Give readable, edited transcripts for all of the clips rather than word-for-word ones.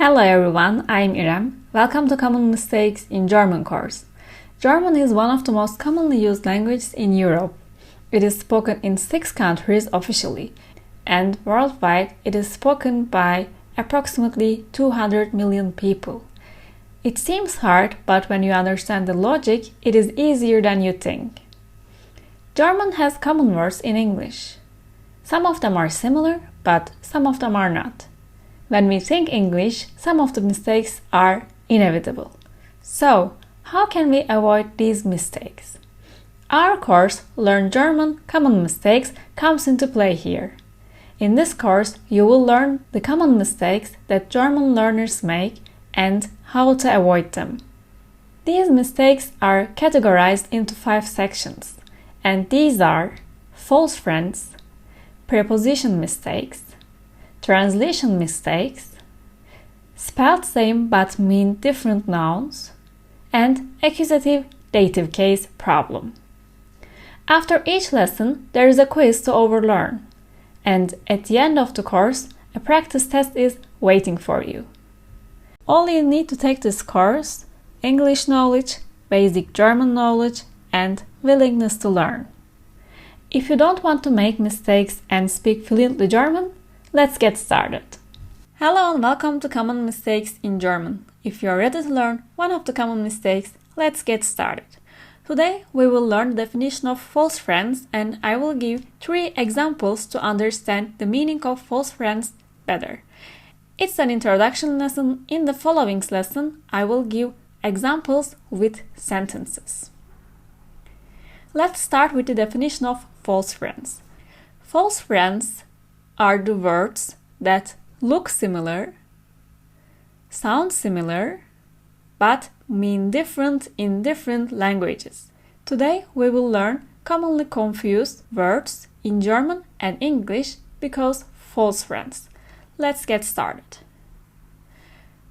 Hello everyone, I'm Irem. Welcome to Common Mistakes in German course. German is one of the most commonly used languages in Europe. It is spoken in 6 countries officially, and worldwide it is spoken by approximately 200 million people. It seems hard, but when you understand the logic, it is easier than you think. German has common words in English. Some of them are similar, but some of them are not. When we think English, some of the mistakes are inevitable. So, how can we avoid these mistakes? Our course, Learn German Common Mistakes, comes into play here. In this course, you will learn the common mistakes that German learners make and how to avoid them. These mistakes are categorized into 5 sections, and these are false friends, preposition mistakes, translation mistakes, spelled same but mean different nouns, and accusative dative case problem. After each lesson, there is a quiz to overlearn, and at the end of the course, a practice test is waiting for you. All you need to take this course: English knowledge, basic German knowledge, and willingness to learn. If you don't want to make mistakes and speak fluently German, let's get started. Hello and welcome to Common Mistakes in German. If you are ready to learn one of the common mistakes, let's get started. Today we will learn the definition of false friends, and I will give 3 examples to understand the meaning of false friends better. It's an introduction lesson. In the following lesson, I will give examples with sentences. Let's start with the definition of false friends. False friends are the words that look similar, sound similar, but mean different in different languages. Today we will learn commonly confused words in German and English because false friends. Let's get started.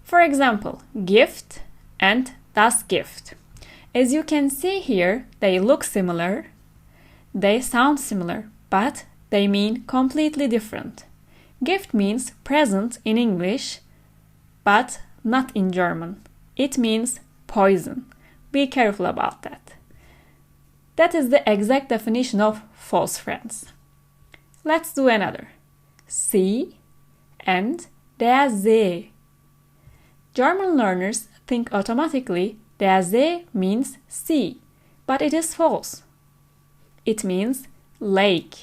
For example, gift and das Gift. As you can see here, they look similar, they sound similar, but they mean completely different. Gift means present in English, but not in German. It means poison. Be careful about that. That is the exact definition of false friends. Let's do another. See and der See. German learners think automatically der See means sea, but it is false. It means lake.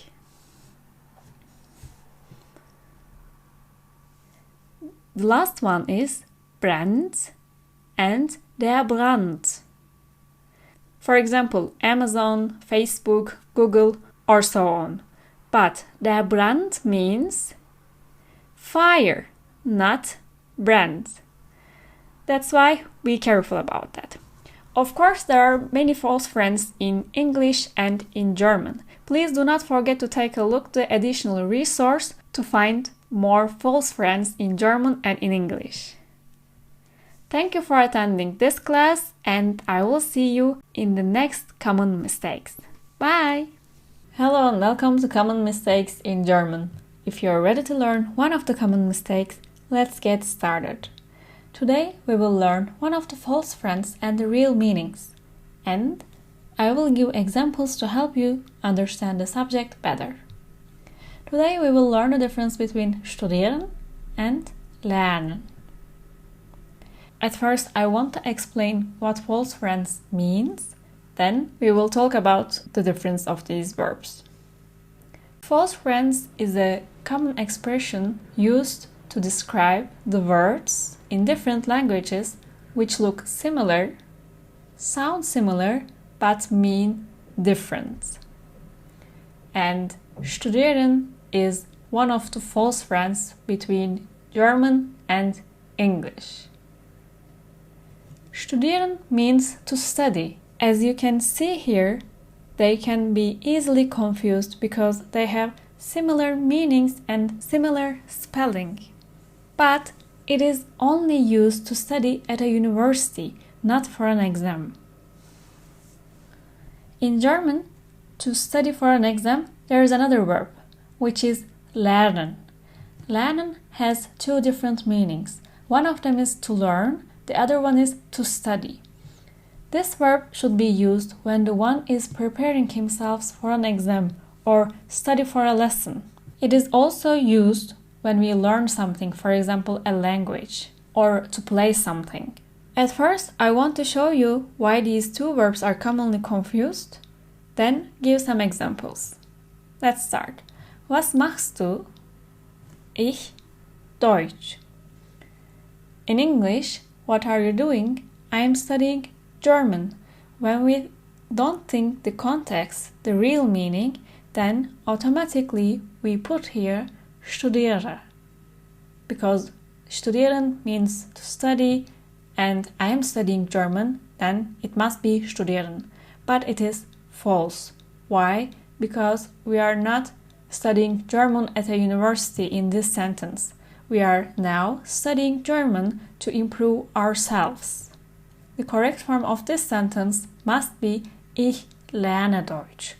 The last one is brennt and der Brand. For example, Amazon, Facebook, Google, or so on. But der Brand means fire, not brand. That's why be careful about that. Of course, there are many false friends in English and in German. Please do not forget to take a look at the additional resource to find more false friends in German and in English. Thank you for attending this class, and I will see you in the next common mistakes. Bye! Hello and welcome to Common Mistakes in German. If you are ready to learn one of the common mistakes, let's get started. Today we will learn one of the false friends and the real meanings, and I will give examples to help you understand the subject better. Today we will learn the difference between studieren and lernen. At first I want to explain what false friends means, then we will talk about the difference of these verbs. False friends is a common expression used to describe the words in different languages which look similar, sound similar, but mean different. And studieren is one of the false friends between German and English. Studieren means to study. As you can see here, they can be easily confused because they have similar meanings and similar spelling. But it is only used to study at a university, not for an exam. In German, to study for an exam, there is another verb, which is lernen. Lernen has 2 different meanings. One of them is to learn, the other one is to study. This verb should be used when the one is preparing himself for an exam or study for a lesson. It is also used when we learn something, for example, a language, or to play something. At first, I want to show you why these two verbs are commonly confused, then give some examples. Let's start. Was machst du? Ich Deutsch. In English, what are you doing? I am studying German. When we don't think the context, the real meaning, then automatically we put here studiere. Because studieren means to study, and I am studying German, then it must be studieren. But it is false. Why? Because we are not studying German at a university in this sentence. We are now studying German to improve ourselves. The correct form of this sentence must be Ich lerne Deutsch.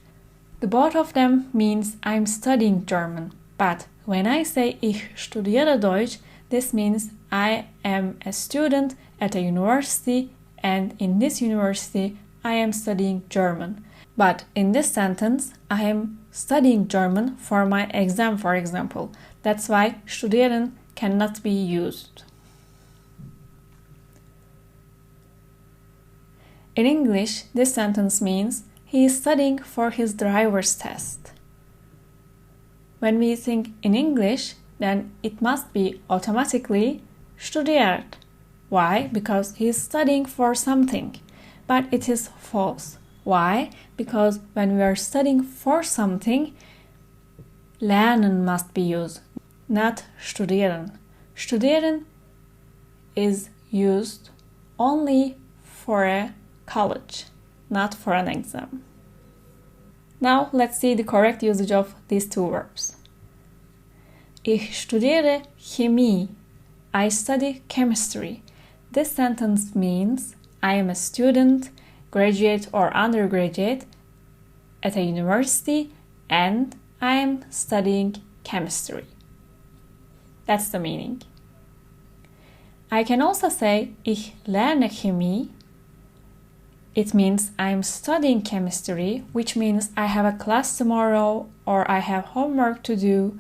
The both of them means I'm studying German. But when I say Ich studiere Deutsch, this means I am a student at a university, and in this university I am studying German. But in this sentence, I am studying German for my exam, for example. That's why studieren cannot be used. In English, this sentence means he is studying for his driver's test. When we think in English, then it must be automatically studiert. Why? Because he is studying for something. But it is false. Why? Because when we are studying for something, lernen must be used, not studieren. Studieren is used only for a college, not for an exam. Now let's see the correct usage of these two verbs. Ich studiere Chemie. I study chemistry. This sentence means I am a student, graduate or undergraduate at a university, and I am studying chemistry. That's the meaning. I can also say Ich lerne Chemie. It means I'm studying chemistry, which means I have a class tomorrow or I have homework to do,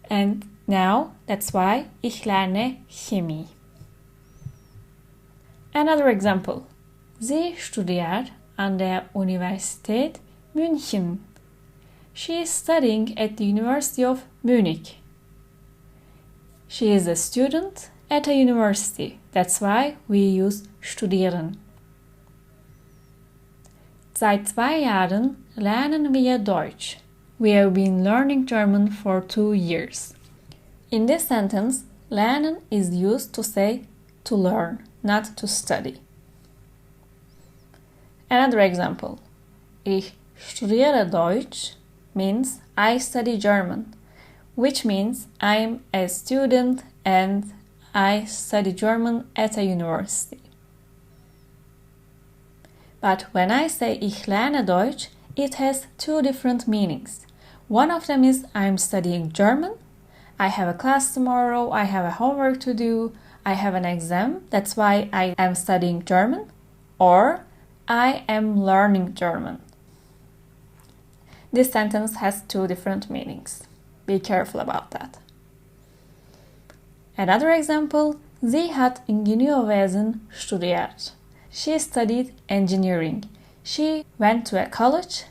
and now that's why Ich lerne Chemie. Another example. Sie studiert an der Universität München. She is studying at the University of Munich. She is a student at a university. That's why we use studieren. Seit 2 Jahren lernen wir Deutsch. We have been learning German for 2 years. In this sentence, lernen is used to say to learn, not to study. Another example. Ich studiere Deutsch means I study German, which means I'm a student and I study German at a university. But when I say Ich lerne Deutsch, it has 2 different meanings. One of them is I'm studying German, I have a class tomorrow, I have a homework to do, I have an exam, that's why I am studying German, or I am learning German. This sentence has 2 different meanings. Be careful about that. Another example, sie hat Ingenieurwesen studiert. She studied engineering. She went to a college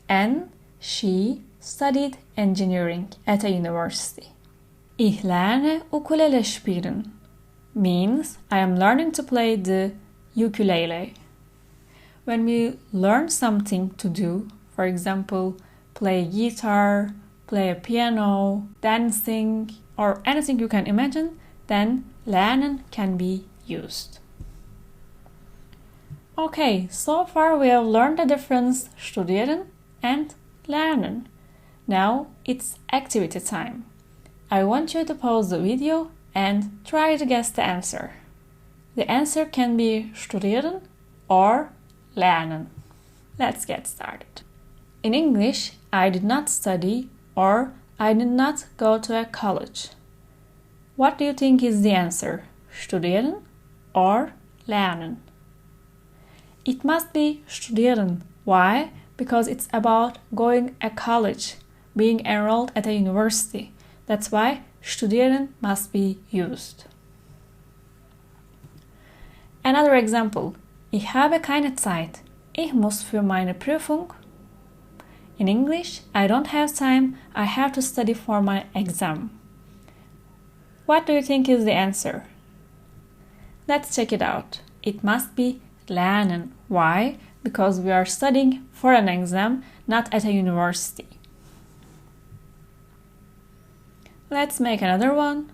and she studied engineering at a university. Ich lerne Ukulele spielen means I am learning to play the ukulele. When we learn something to do, for example, play guitar, play a piano, dancing, or anything you can imagine, then lernen can be used. Okay, so far we have learned the difference studieren and lernen. Now it's activity time. I want you to pause the video and try to guess the answer. The answer can be studieren or lernen. Let's get started. In English, I did not study or I did not go to a college. What do you think is the answer? studieren or lernen. It must be studieren. Why? Because it's about going to college, being enrolled at a university. That's why studieren must be used. Another example. Ich habe keine Zeit. Ich muss für meine Prüfung. In English, I don't have time. I have to study for my exam. What do you think is the answer? Let's check it out. It must be lernen. Why? Because we are studying for an exam, not at a university. Let's make another one.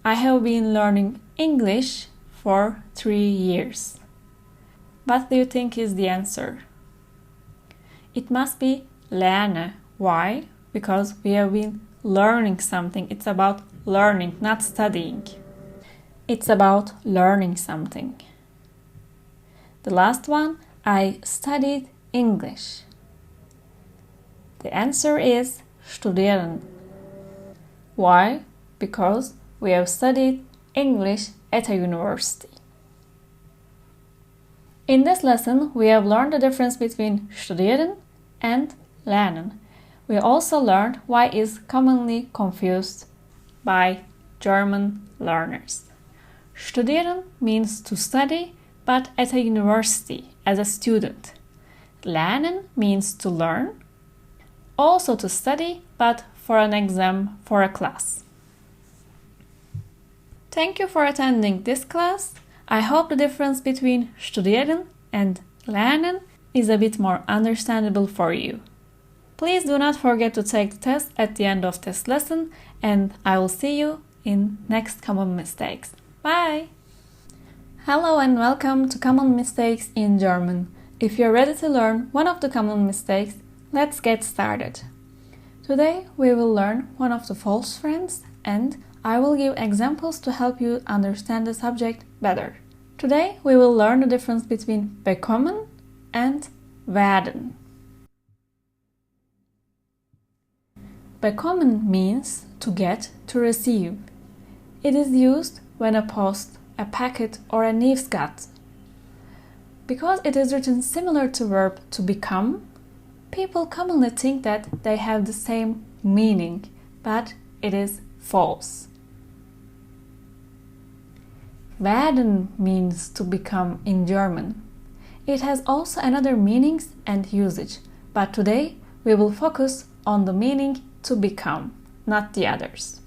I have been learning English for 3 years. What do you think is the answer? It must be lernen. Why? Because we have been learning something. It's about learning, not studying. It's about learning something. The last one, I studied English. The answer is studieren. Why? Because we have studied English at a university. In this lesson, we have learned the difference between studieren and lernen. We also learned why it is commonly confused by German learners. Studieren means to study, but at a university, as a student. Lernen means to learn, also to study, but for an exam, for a class. Thank you for attending this class. I hope the difference between studieren and lernen is a bit more understandable for you. Please do not forget to take the test at the end of this lesson, and I will see you in next common mistakes. Bye! Hello and welcome to Common Mistakes in German. If you're ready to learn one of the common mistakes, let's get started. Today we will learn one of the false friends, and I will give examples to help you understand the subject better. Today we will learn the difference between bekommen and werden. Bekommen means to get, to receive. It is used when a post, a packet, or a Nieuwsgat. Because it is written similar to verb to become, people commonly think that they have the same meaning, but it is false. Werden means to become in German. It has also another meanings and usage, but today we will focus on the meaning to become, not the others.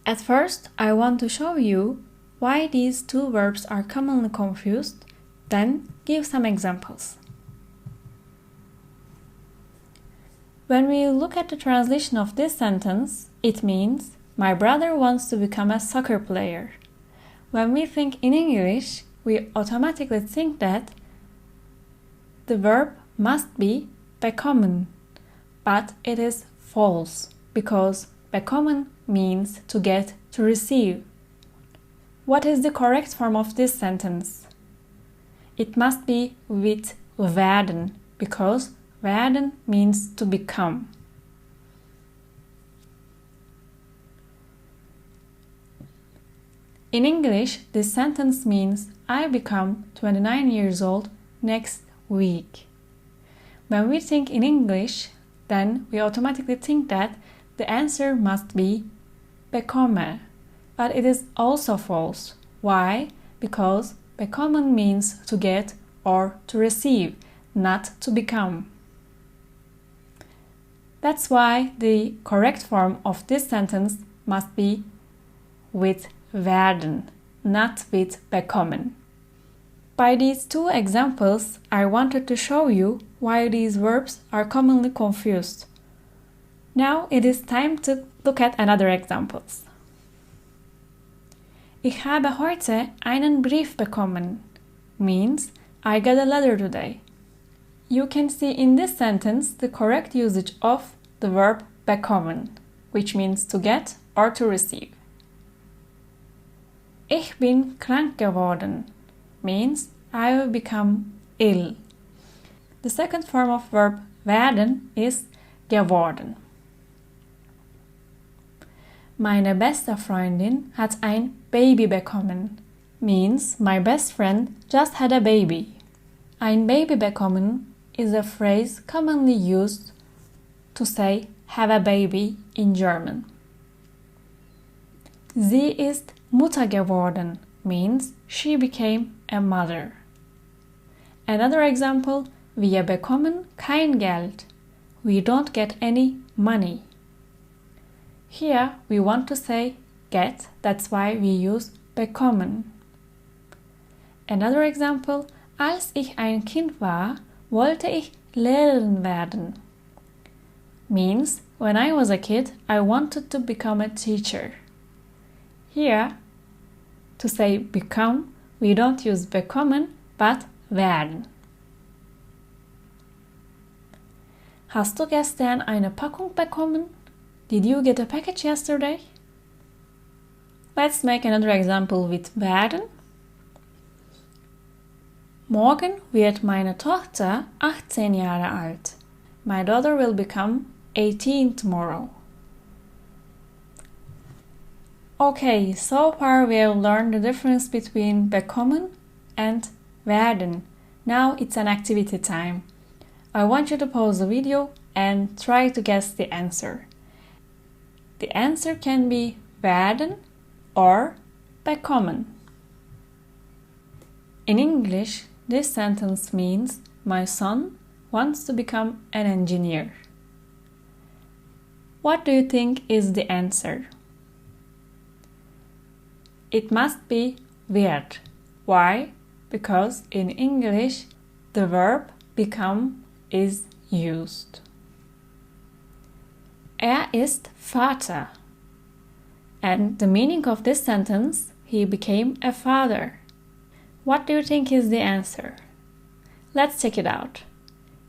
At first, I want to show you why these two verbs are commonly confused, then give some examples. When we look at the translation of this sentence, it means, my brother wants to become a soccer player. When we think in English, we automatically think that the verb must be bekommen, but it is false because bekommen means to get, to receive. What is the correct form of this sentence? It must be with werden because werden means to become. In English, this sentence means I become 29 years old next week. When we think in English, then we automatically think that the answer must be bekomme, but it is also false. Why? Because bekommen means to get or to receive, not to become. That's why the correct form of this sentence must be with werden, not with bekommen. By these two examples, I wanted to show you why these verbs are commonly confused. Now it is time to look at another examples. Ich habe heute einen Brief bekommen means I got a letter today. You can see in this sentence the correct usage of the verb bekommen, which means to get or to receive. Ich bin krank geworden means I will become ill. The second form of verb werden is geworden. Meine beste Freundin hat ein Baby bekommen. Means my best friend just had a baby. Ein Baby bekommen is a phrase commonly used to say have a baby in German. Sie ist Mutter geworden means she became a mother. Another example, wir bekommen kein Geld. We don't get any money. Here we want to say get, that's why we use bekommen. Another example, als ich ein Kind war, wollte ich Lehrerin werden. Means, when I was a kid, I wanted to become a teacher. Here, to say become, we don't use bekommen, but werden. Hast du gestern eine Packung bekommen? Did you get a package yesterday? Let's make another example with werden. Morgen wird meine Tochter 18 Jahre alt. My daughter will become 18 tomorrow. Okay, so far we have learned the difference between bekommen and werden. Now it's an activity time. I want you to pause the video and try to guess the answer. The answer can be werden or bekommen. In English, this sentence means my son wants to become an engineer. What do you think is the answer? It must be wird. Why? Because in English, the verb become is used. Ist Vater. And the meaning of this sentence, he became a father. What do you think is the answer? Let's check it out.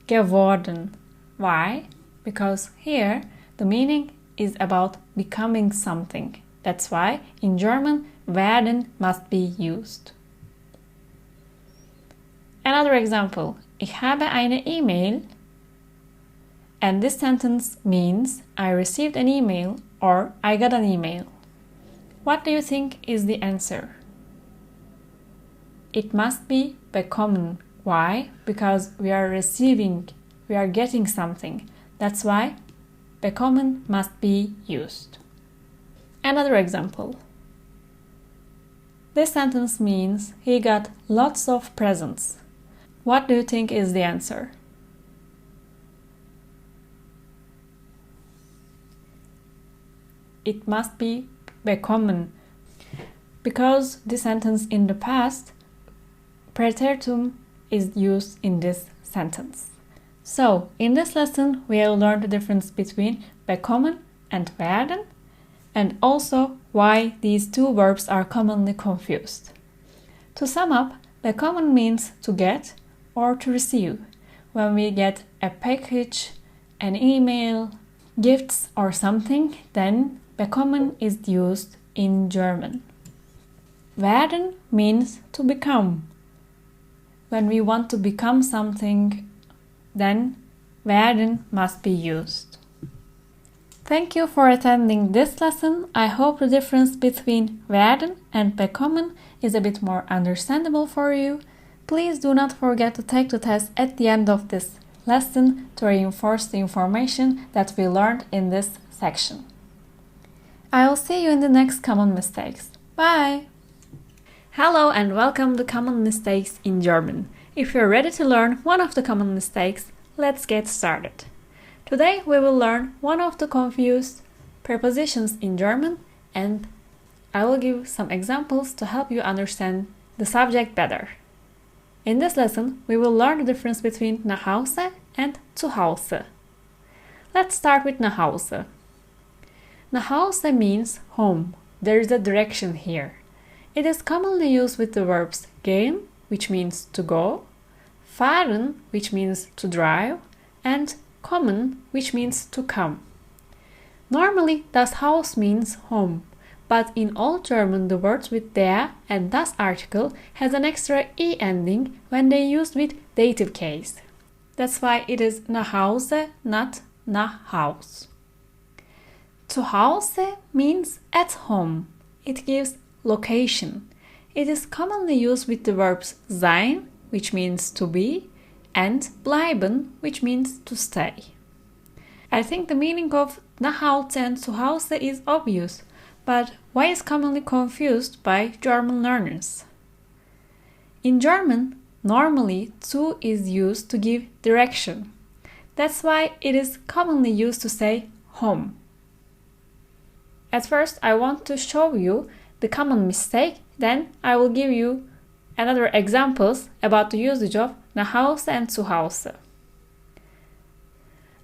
Geworden. Why? Because here the meaning is about becoming something. That's why in German werden must be used. Another example. Ich habe eine E-Mail. And this sentence means I received an email or I got an email. What do you think is the answer? It must be bekommen. Why? Because we are receiving, we are getting something. That's why bekommen must be used. Another example. This sentence means he got lots of presents. What do you think is the answer? It must be bekommen. Because the sentence in the past, Präteritum is used in this sentence. So, in this lesson, we have learned the difference between bekommen and werden, and also why these two verbs are commonly confused. To sum up, bekommen means to get or to receive. When we get a package, an email, gifts or something, then bekommen is used in German. Werden means to become. When we want to become something, then werden must be used. Thank you for attending this lesson. I hope the difference between werden and bekommen is a bit more understandable for you. Please do not forget to take the test at the end of this lesson to reinforce the information that we learned in this section. I will see you in the next common mistakes. Bye! Hello and welcome to Common Mistakes in German. If you're ready to learn one of the common mistakes, let's get started. Today we will learn one of the confused prepositions in German, and I will give some examples to help you understand the subject better. In this lesson, we will learn the difference between nach Hause and zu Hause. Let's start with nach Hause. Nach Hause means home. There is a direction here. It is commonly used with the verbs gehen, which means to go, fahren, which means to drive, and kommen, which means to come. Normally, das Haus means home, but in Old German the words with der and das article has an extra e ending when they used with dative case. That's why it is nach Hause, not nach Haus. Zu Hause means at home. It gives location. It is commonly used with the verbs sein, which means to be, and bleiben, which means to stay. I think the meaning of nach Hause and zu Hause is obvious, but why is commonly confused by German learners? In German, normally zu is used to give direction. That's why it is commonly used to say home. At first, I want to show you the common mistake, then I will give you another examples about the usage of nach Hause and zu Hause.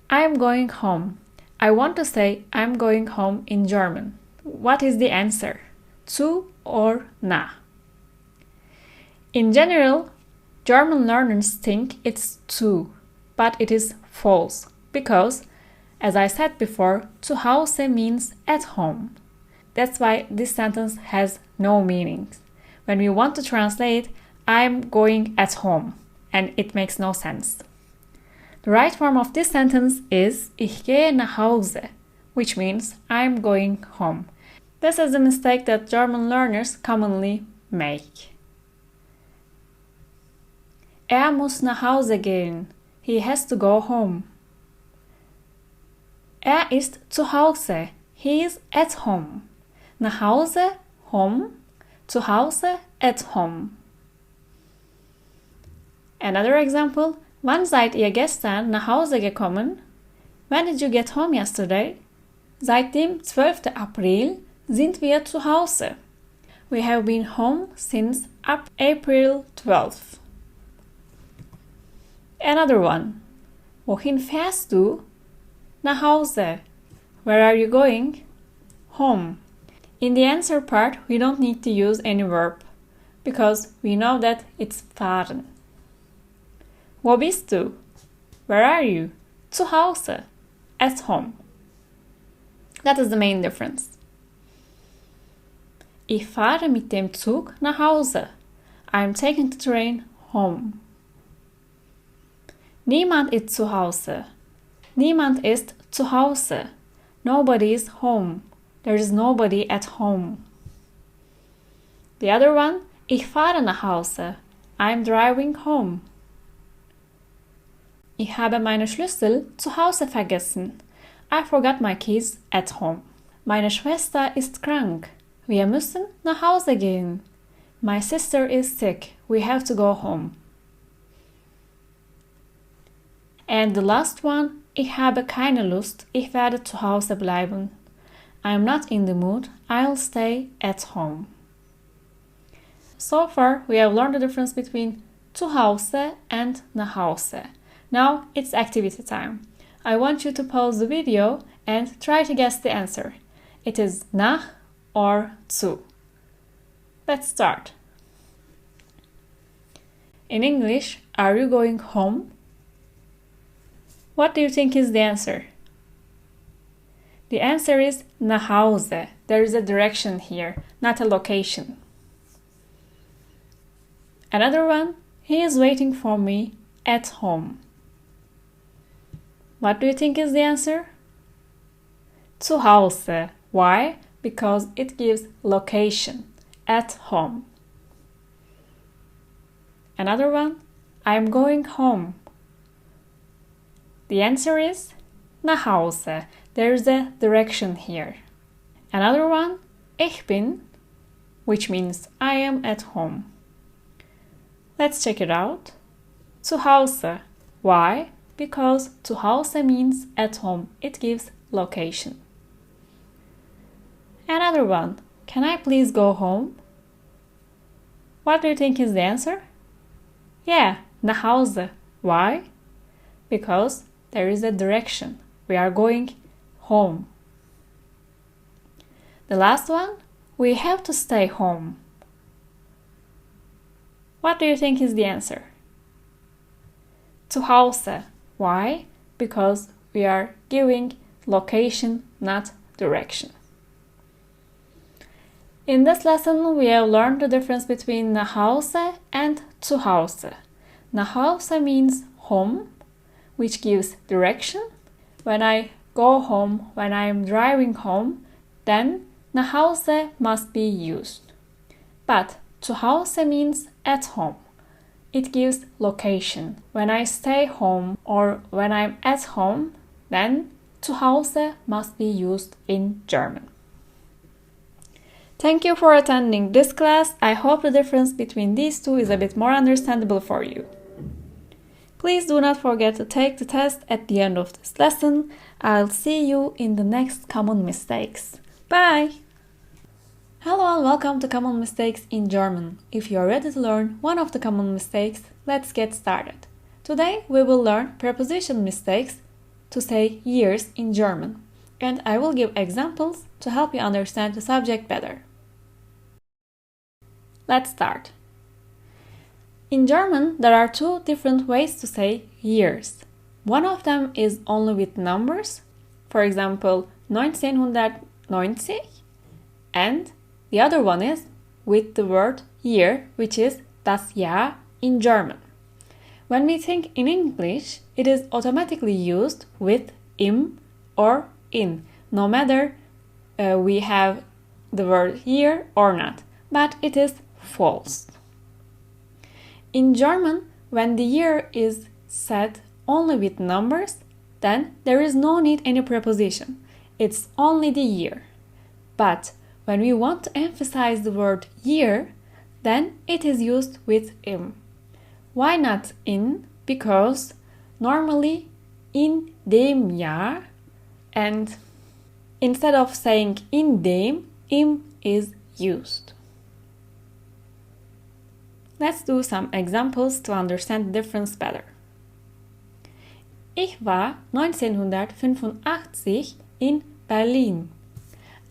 I'm going home. I want to say I'm going home in German. What is the answer? Zu or nach? In general, German learners think it's zu, but it is false because, as I said before, zu Hause means at home. That's why this sentence has no meaning. When we want to translate, I'm going at home, and it makes no sense. The right form of this sentence is Ich gehe nach Hause, which means I'm going home. This is a mistake that German learners commonly make. Muss nach Hause gehen. He has to go home. Ist zu Hause. He is at home. Nach Hause, home. Zu Hause, at home. Another example. Wann seid ihr gestern nach Hause gekommen? When did you get home yesterday? Seit dem 12. April sind wir zu Hause. We have been home since April 12th. Another one. Wohin fährst du? Nach Hause. Where are you going? Home. In the answer part, we don't need to use any verb because we know that it's fahren. Wo bist du? Where are you? Zu Hause. At home. That is the main difference. Ich fahre mit dem Zug nach Hause. I'm taking the train home. Niemand ist zu Hause. Niemand ist zu Hause. Nobody is home. There is nobody at home. The other one, ich fahre nach Hause. I'm driving home. Ich habe meine Schlüssel zu Hause vergessen. I forgot my keys at home. Meine Schwester ist krank. Wir müssen nach Hause gehen. My sister is sick. We have to go home. And the last one, ich habe keine Lust. Ich werde zu Hause bleiben. I'm not in the mood. I'll stay at home. So far, we have learned the difference between zu Hause and nach Hause. Now it's activity time. I want you to pause the video and try to guess the answer. It is nach or zu. Let's start. In English, are you going home? What do you think is the answer? The answer is nach Hause. There is a direction here, not a location. Another one, he is waiting for me at home. What do you think is the answer? Zu Hause. Why? Because it gives location, at home. Another one, I'm going home. The answer is nach Hause. There's a direction here. Another one, ich bin, which means I am at home. Let's check it out. Zu Hause. Why? Because zu Hause means at home. It gives location. Another one, can I please go home? What do you think is the answer? Yeah, nach Hause. Why? Because there is a direction. We are going home. The last one, we have to stay home. What do you think is the answer? Zu Hause. Why? Because we are giving location, not direction. In this lesson, we have learned the difference between nach Hause and zu Hause. Nach Hause means home, which gives direction. When I go home when I am driving home, then nach Hause must be used. But zu Hause means at home. It gives location. When I stay home or when I'm at home, then zu Hause must be used in German. Thank you for attending this class. I hope the difference between these two is a bit more understandable for you. Please do not forget to take the test at the end of this lesson. I'll see you in the next common mistakes. Bye! Hello and welcome to Common Mistakes in German. If you are ready to learn one of the common mistakes, let's get started. Today we will learn preposition mistakes to say years in German, and I will give examples to help you understand the subject better. Let's start. In German, there are two different ways to say years. One of them is only with numbers, for example, 1990, and the other one is with the word year, which is das Jahr in German. When we think in English, it is automatically used with im or in, no matter we have the word year or not, but it is false. In German, when the year is said only with numbers, then there is no need any preposition. It's only the year. But when we want to emphasize the word year, then it is used with im. Why not in? Because normally in dem Jahr, and instead of saying in dem, im is used. Let's do some examples to understand the difference better. Ich war 1985 in Berlin.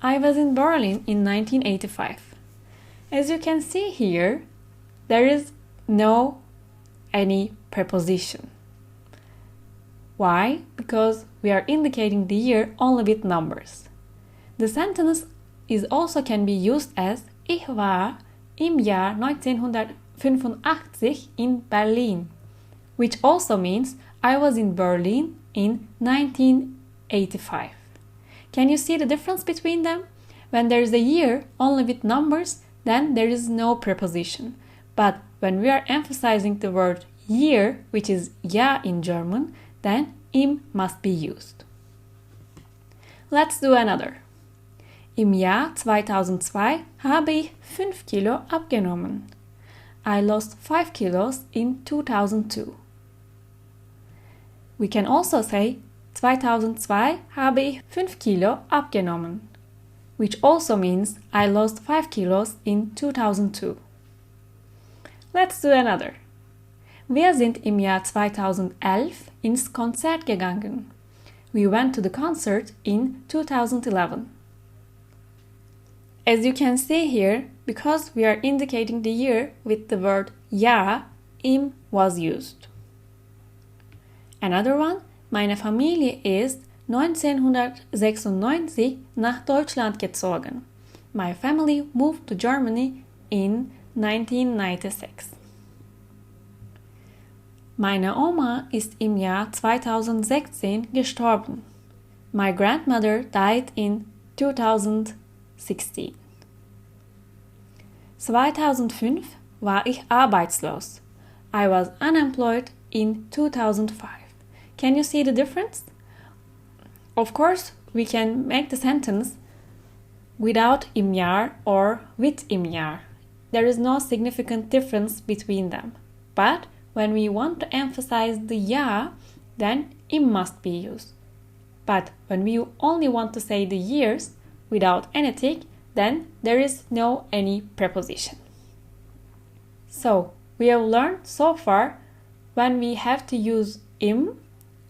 I was in Berlin in 1985. As you can see here, there is no any preposition. Why? Because we are indicating the year only with numbers. The sentence is also can be used as Ich war im Jahr 1985 in Berlin, which also means I was in Berlin in 1985. Can you see the difference between them? When there is a year only with numbers, then there is no preposition. But when we are emphasizing the word year, which is Jahr in German, then im must be used. Let's do another. Im Jahr 2002 habe ich 5 Kilo abgenommen. I lost 5 kilos in 2002. We can also say 2002 habe ich 5 Kilo abgenommen, which also means I lost 5 kilos in 2002. Let's do another. Wir sind im Jahr 2011 ins Konzert gegangen. We went to the concert in 2011. As you can see here, because we are indicating the year with the word Jahr, im was used. Another one, meine Familie ist 1996 nach Deutschland gezogen. My family moved to Germany in 1996. Meine Oma ist im Jahr 2016 gestorben. My grandmother died in 2016. 2005 war ich arbeitslos. I was unemployed in 2005. Can you see the difference? Of course, we can make the sentence without im Jahr or with im Jahr. There is no significant difference between them. But when we want to emphasize the Jahr, then im must be used. But when we only want to say the years without anything, then there is no any preposition. So, we have learned so far when we have to use im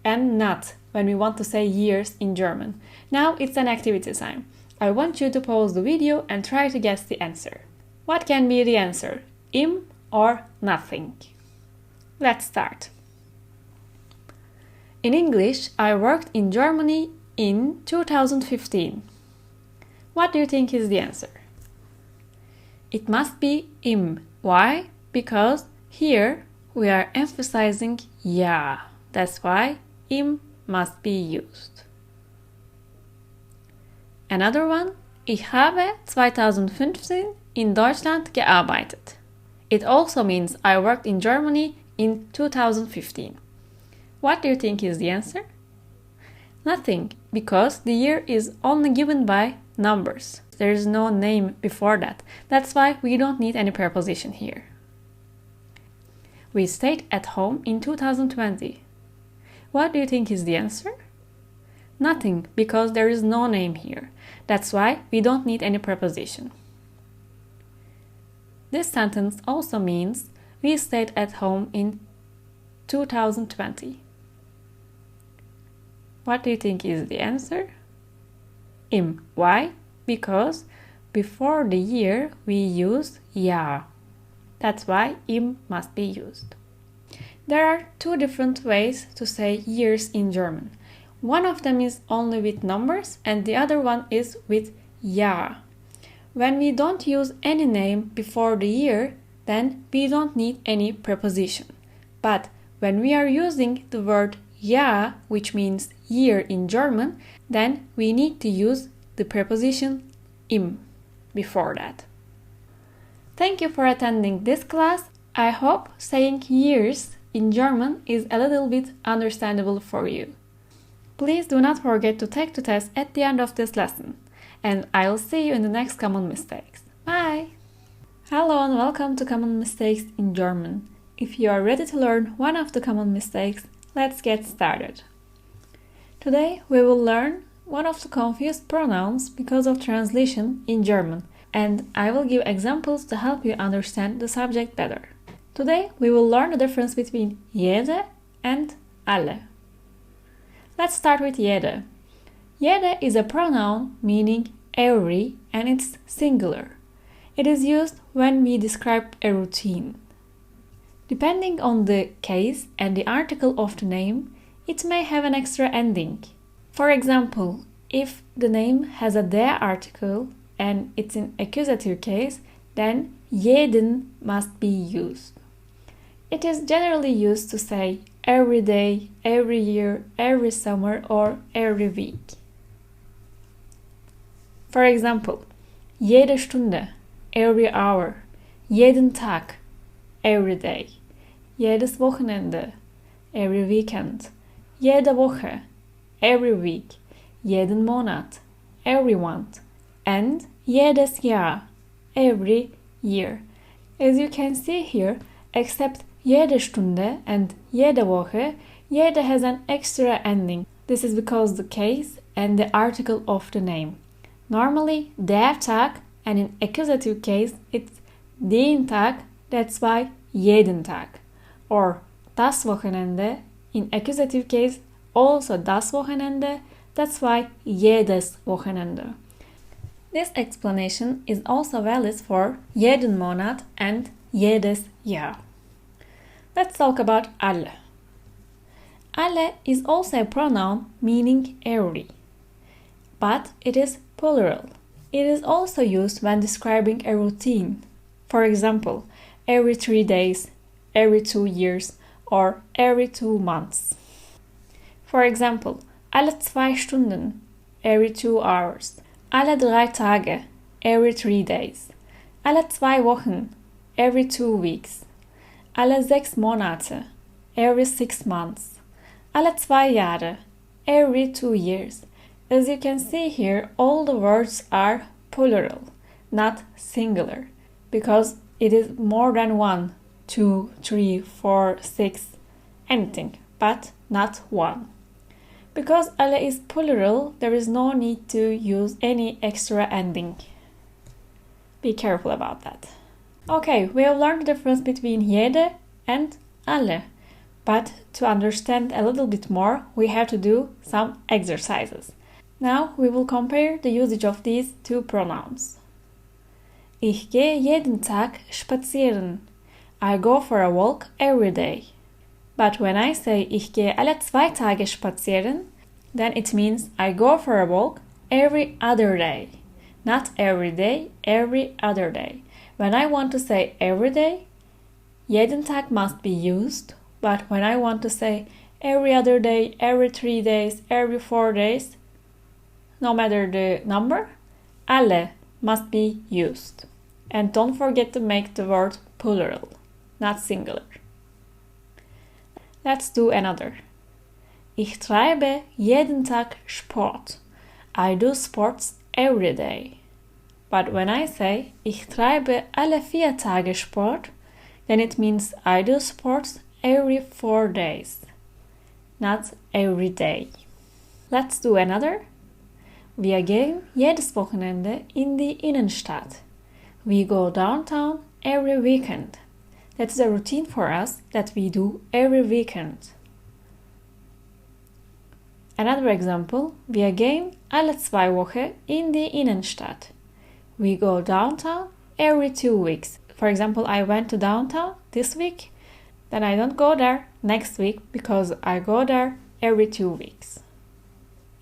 and not when we want to say years in German. Now it's an activity time. I want you to pause the video and try to guess the answer. What can be the answer? Im or nothing? Let's start. In English, I worked in Germany in 2015. What do you think is the answer? It must be im. Why? Because here we are emphasizing ja. That's why im must be used. Another one, ich habe 2015 in Deutschland gearbeitet. It also means I worked in Germany in 2015. What do you think is the answer? Nothing, because the year is only given by numbers. There is no name before that. That's why we don't need any preposition here. We stayed at home in 2020. What do you think is the answer? Nothing, because there is no name here. That's why we don't need any preposition. This sentence also means we stayed at home in 2020. What do you think is the answer? Im. Why? Because before the year we use Jahr. That's why im must be used. There are two different ways to say years in German. One of them is only with numbers and the other one is with Jahr. When we don't use any name before the year, then we don't need any preposition. But when we are using the word Jahr, which means year in German, then we need to use the preposition im before that. Thank you for attending this class. I hope saying years in German is a little bit understandable for you. Please do not forget to take the test at the end of this lesson. And I'll see you in the next Common Mistakes. Bye! Hello and welcome to Common Mistakes in German. If you are ready to learn one of the common mistakes, let's get started. Today we will learn one of the confused pronouns because of translation in German, and I will give examples to help you understand the subject better. Today we will learn the difference between jede and alle. Let's start with jede. Jede is a pronoun meaning every and it's singular. It is used when we describe a routine. Depending on the case and the article of the name, it may have an extra ending. For example, if the name has a der article and it's in accusative case, then jeden must be used. It is generally used to say every day, every year, every summer, or every week. For example, jede Stunde, every hour, jeden Tag, every day, jedes Wochenende, every weekend, jede Woche, every week, jeden Monat, every month, and jedes Jahr, every year. As you can see here, except jede Stunde and jede Woche, jede has an extra ending. This is because the case and the article of the name. Normally, der Tag, and in accusative case, it's den Tag, that's why jeden Tag. Or das Wochenende, in accusative case, also das Wochenende, that's why jedes Wochenende. This explanation is also valid for jeden Monat and jedes Jahr. Let's talk about alle. Alle is also a pronoun meaning every, but it is plural. It is also used when describing a routine. For example, every 3 days, every 2 years, or every 2 months. For example, alle 2 Stunden, every 2 hours. Alle 3 Tage, every 3 days. Alle 2 Wochen, every 2 weeks. Alle 6 Monate, every 6 months. Alle 2 Jahre, every 2 years. As you can see here, all the words are plural, not singular, because it is more than 1, 2, 3, 4, 6, anything, but not 1. Because alle is plural, there is no need to use any extra ending. Be careful about that. Okay, we have learned the difference between jede and alle. But to understand a little bit more, we have to do some exercises. Now we will compare the usage of these two pronouns. Ich gehe jeden Tag spazieren. I go for a walk every day. But when I say ich gehe alle 2 Tage spazieren, then it means I go for a walk every other day. Not every day, every other day. When I want to say every day, jeden Tag must be used. But when I want to say every other day, every 3 days, every 4 days, no matter the number, alle must be used. And don't forget to make the word plural, not singular. Let's do another. Ich treibe jeden Tag Sport. I do sports every day. But when I say ich treibe alle 4 Tage Sport, then it means I do sports every 4 days, not every day. Let's do another. Wir gehen jedes Wochenende in die Innenstadt. We go downtown every weekend. That is a routine for us that we do every weekend. Another example. Wir gehen alle 2 Wochen in die Innenstadt. We go downtown every 2 weeks. For example, I went to downtown this week, then I don't go there next week because I go there every 2 weeks.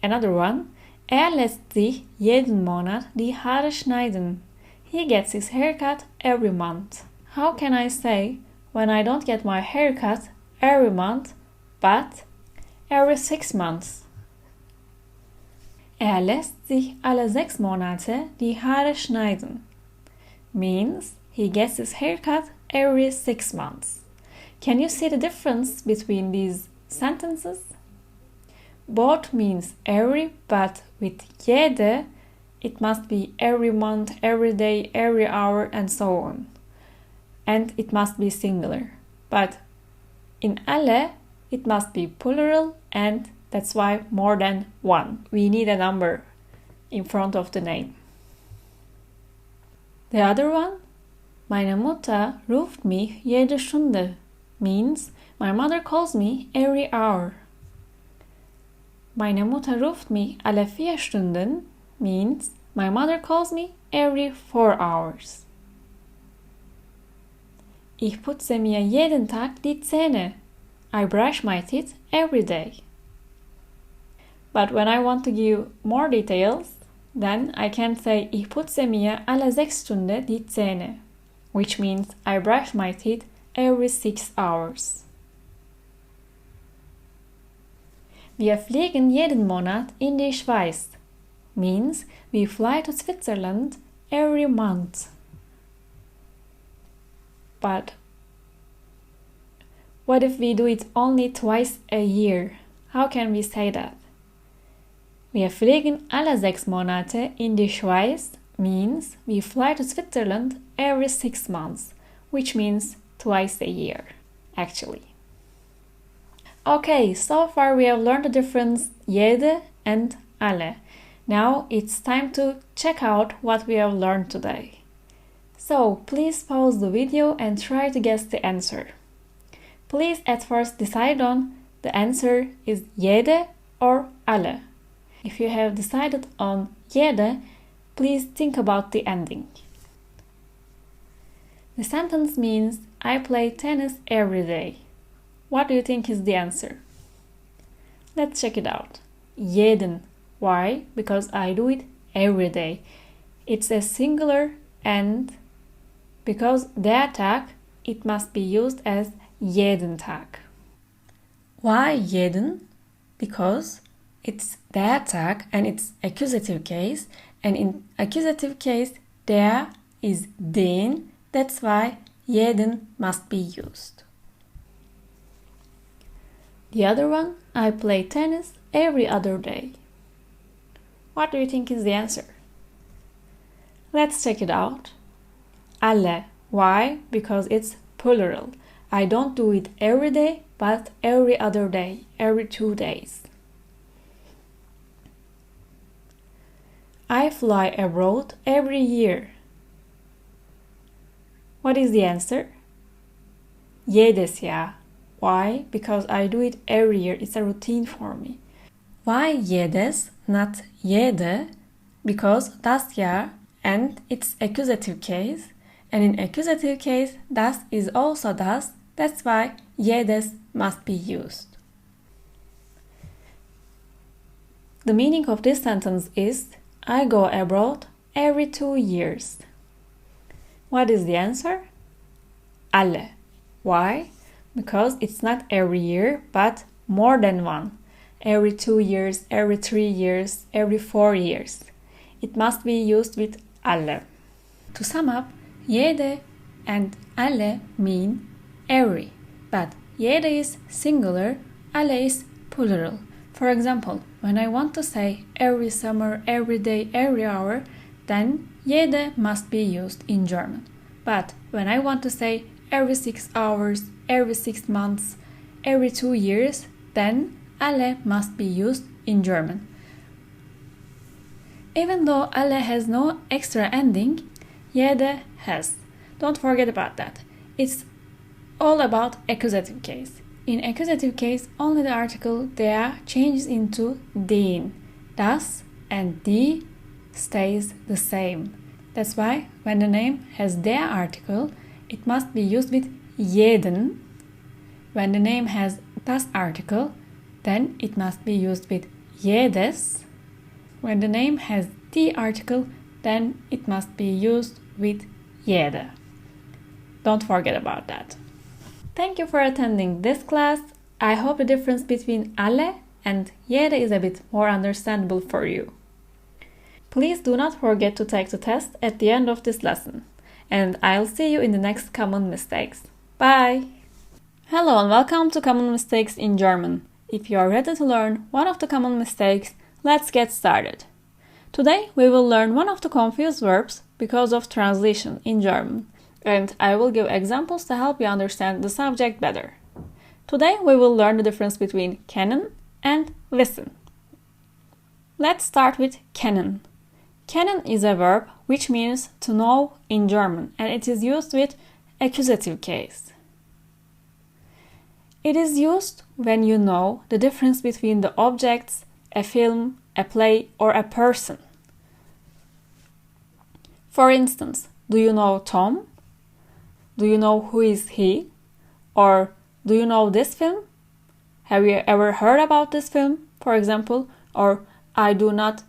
Another one. Lässt sich jeden Monat die Haare schneiden. He gets his haircut every month. How can I say when I don't get my haircut every month, but every 6 months? Lässt sich alle 6 Monate die Haare schneiden. Means he gets his haircut every 6 months. Can you see the difference between these sentences? Both means every, but with jede, it must be every month, every day, every hour, and so on. And it must be singular. But in alle, it must be plural, and that's why more than one. We need a number in front of the name. The other one, meine Mutter ruft mich jede Stunde, means my mother calls me every hour. Meine Mutter ruft mich alle 4 Stunden means my mother calls me every 4 hours. Ich putze mir jeden Tag die Zähne. I brush my teeth every day. But when I want to give more details, then I can say ich putze mir alle 6 Stunden die Zähne, which means I brush my teeth every 6 hours. Wir fliegen jeden Monat in die Schweiz, means we fly to Switzerland every month. But what if we do it only twice a year? How can we say that? Wir fliegen alle 6 Monate in die Schweiz means we fly to Switzerland every 6 months, which means twice a year, actually. Okay, so far we have learned the difference jede and alle. Now it's time to check out what we have learned today. So please pause the video and try to guess the answer. Please at first decide on the answer is jede or alle. If you have decided on jede, please think about the ending. The sentence means I play tennis every day. What do you think is the answer? Let's check it out. Jeden. Why? Because I do it every day. It's a singular and because der Tag, it must be used as jeden Tag. Why jeden? Because it's der Tag and it's accusative case, and in accusative case der is den, that's why jeden must be used. The other one, I play tennis every other day. What do you think is the answer? Let's check it out. Alle. Why? Because it's plural. I don't do it every day, but every other day, every 2 days. I fly abroad every year. What is the answer? Jedes Jahr. Why? Because I do it every year. It's a routine for me. Why jedes, not jede? Because das Jahr and it's accusative case. And in accusative case, das is also das. That's why jedes must be used. The meaning of this sentence is I go abroad every 2 years. What is the answer? Alle. Why? Because it's not every year, but more than one. every 2 years, every 3 years, every 4 years. It must be used with alle. To sum up, jede and alle mean every, but jede is singular, alle is plural. For example, when I want to say every summer, every day, every hour, then jede must be used in German. But when I want to say every 6 hours, every 6 months, every 2 years, then alle must be used in German. Even though alle has no extra ending, jede has. Don't forget about that. It's all about accusative case. In accusative case, only the article der changes into den. Das and die stays the same. That's why when the name has der article, it must be used with jeden. When the name has das article, then it must be used with jedes. When the name has die article, then it must be used with jede. Don't forget about that. Thank you for attending this class. I hope the difference between alle and jede is a bit more understandable for you. Please do not forget to take the test at the end of this lesson. And I'll see you in the next common mistakes. Bye! Hello and welcome to Common Mistakes in German. If you are ready to learn one of the common mistakes, let's get started. Today we will learn one of the confused verbs because of translation in German, and I will give examples to help you understand the subject better. Today we will learn the difference between kennen and wissen. Let's start with kennen. Kennen is a verb which means to know in German, and it is used with accusative case. It is used when you know the difference between the objects, a film, a play, or a person. For instance, do you know Tom? Do you know who is he? Or do you know this film? Have you ever heard about this film, for example? Or I do not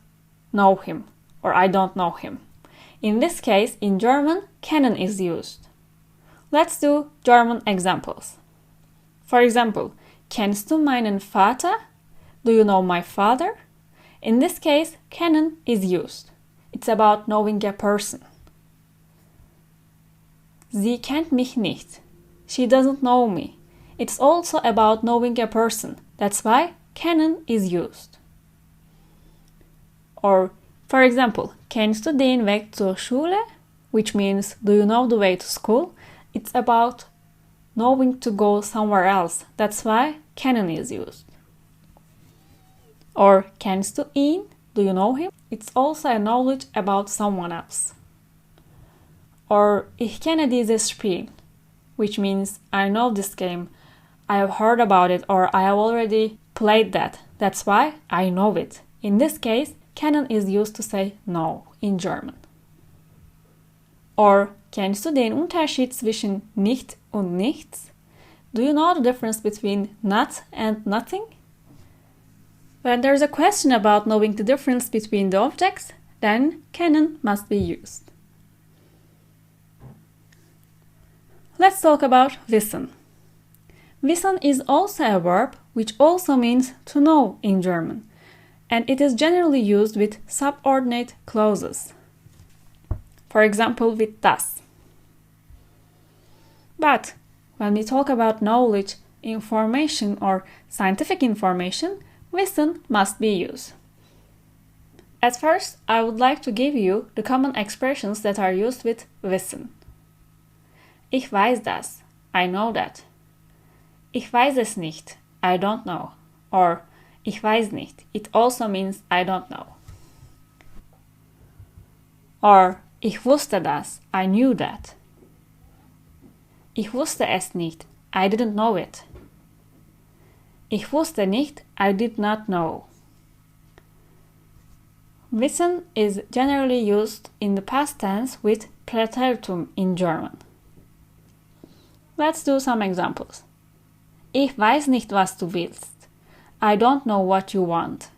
know him, or I don't know him. In this case, in German, kennen is used. Let's do German examples. For example, kennst du meinen Vater? Do you know my father? In this case, kennen is used. It's about knowing a person. Sie kennt mich nicht. She doesn't know me. It's also about knowing a person. That's why kennen is used. Or, for example, kennst du den Weg zur Schule? Which means, do you know the way to school? It's about knowing to go somewhere else. That's why kennen is used. Or kennst du ihn? Do you know him? It's also a knowledge about someone else. Or ich kenne dieses Spiel, which means I know this game, I have heard about it, or I have already played that. That's why I know it. In this case, kennen is used to say know in German. Or kennst du den Unterschied zwischen nicht und nichts? Do you know the difference between not and nothing? When there's a question about knowing the difference between the objects, then kennen must be used. Let's talk about wissen. Wissen is also a verb which also means to know in German, and it is generally used with subordinate clauses. For example, with das. But when we talk about knowledge, information, or scientific information, wissen must be used. At first, I would like to give you the common expressions that are used with wissen. Ich weiß das. I know that. Ich weiß es nicht. I don't know. Or ich weiß nicht. It also means I don't know. Or ich wusste das. I knew that. Ich wusste es nicht. I didn't know it. Ich wusste nicht. I did not know. Wissen is generally used in the past tense with Präteritum in German. Let's do some examples. Ich weiß nicht, was du willst. I don't know what you want.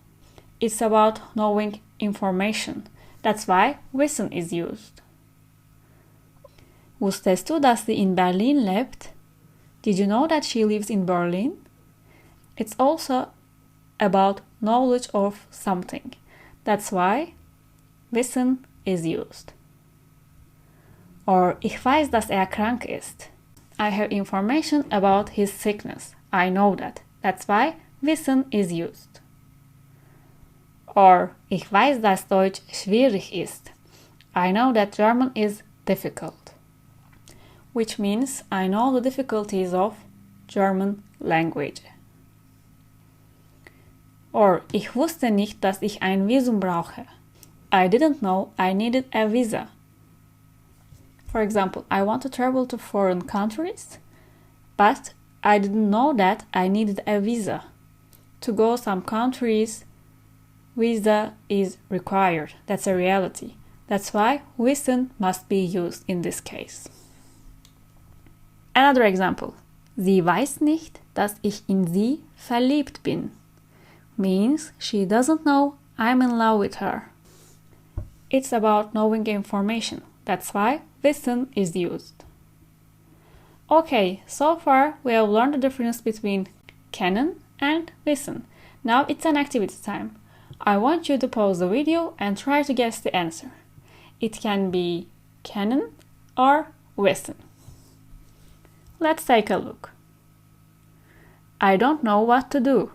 It's about knowing information. That's why wissen is used. Wusstest du, dass sie in Berlin lebt? Did you know that she lives in Berlin? It's also about knowledge of something. That's why wissen is used. Or ich weiß, dass krank ist. I have information about his sickness. I know that. That's why wissen is used. Or ich weiß, dass Deutsch schwierig ist. I know that German is difficult. Which means I know the difficulties of German language. Or ich wusste nicht, dass ich ein Visum brauche. I didn't know I needed a visa. For example, I want to travel to foreign countries, but I didn't know that I needed a visa. To go some countries, visa is required. That's a reality. That's why wissen must be used in this case. Another example. Sie weiß nicht, dass ich in sie verliebt bin. Means she doesn't know I'm in love with her. It's about knowing information. That's why wissen is used. Okay, so far we have learned the difference between kennen and wissen. Now it's an activity time. I want you to pause the video and try to guess the answer. It can be kennen or wissen. Let's take a look. I don't know what to do.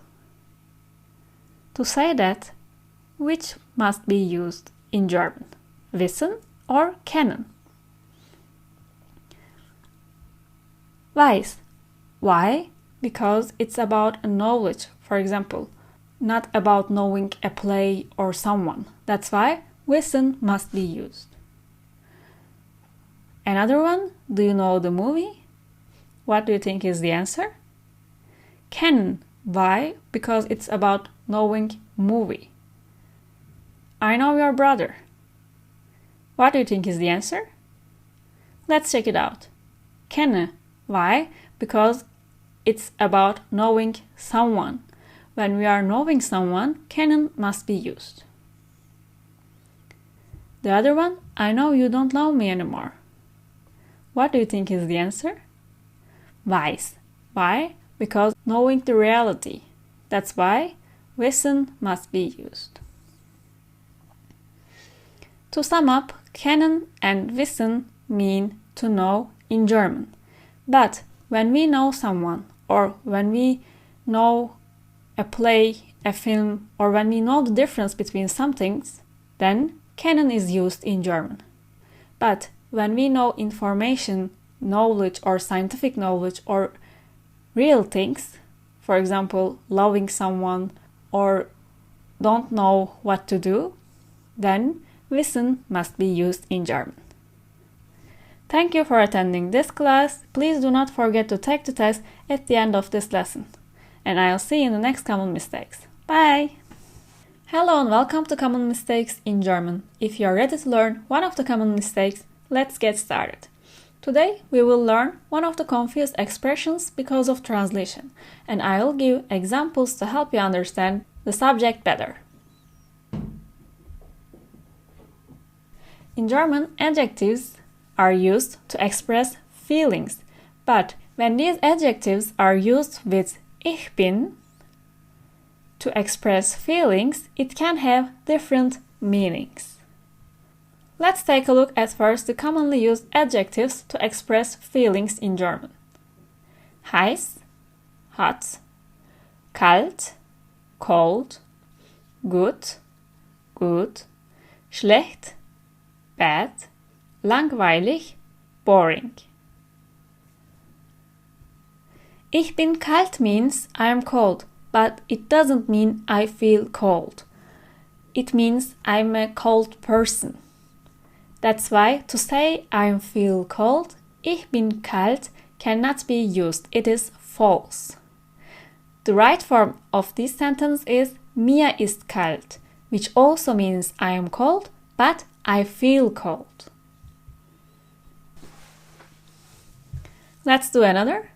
To say that, which must be used in German? Wissen or kennen? Weiß. Why? Because it's about knowledge, for example, not about knowing a play or someone. That's why wissen must be used. Another one, do you know the movie? What do you think is the answer? Kennen. Why? Because it's about knowing movie. I know your brother. What do you think is the answer? Let's check it out. Kenne. Why? Because it's about knowing someone. When we are knowing someone, kennen must be used. The other one, I know you don't love me anymore. What do you think is the answer? Weiß. Why? Because knowing the reality. That's why wissen must be used. To sum up, kennen and wissen mean to know in German. But when we know someone, or when we know a play, a film, or when we know the difference between some things, then kennen is used in German. But when we know information, knowledge, or scientific knowledge, or real things, for example, loving someone, or don't know what to do, then wissen must be used in German. Thank you for attending this class. Please do not forget to take the test at the end of this lesson. And I'll see you in the next common mistakes. Bye! Hello and welcome to Common Mistakes in German. If you are ready to learn one of the common mistakes, let's get started. Today we will learn one of the confused expressions because of translation, and I will give examples to help you understand the subject better. In German, adjectives are used to express feelings, but when these adjectives are used with ich bin to express feelings, it can have different meanings. Let's take a look at first the commonly used adjectives to express feelings in German. Heiß, hot, kalt, cold, gut, good, schlecht, bad, langweilig, boring. Ich bin kalt means I am cold, but it doesn't mean I feel cold. It means I'm a cold person. That's why to say I feel cold, ich bin kalt, cannot be used. It is false. The right form of this sentence is mir ist kalt, which also means I am cold, but I feel cold. Let's do another.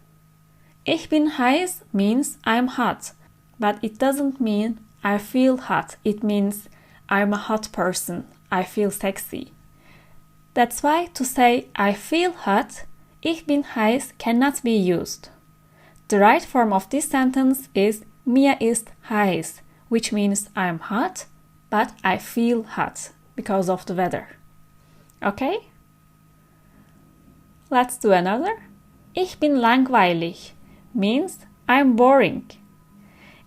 Ich bin heiß means I'm hot, but it doesn't mean I feel hot. It means I'm a hot person. I feel sexy. That's why to say I feel hot, ich bin heiß cannot be used. The right form of this sentence is Mir ist heiß, which means I'm hot, but I feel hot because of the weather. Okay? Let's do another. Ich bin langweilig means I'm boring.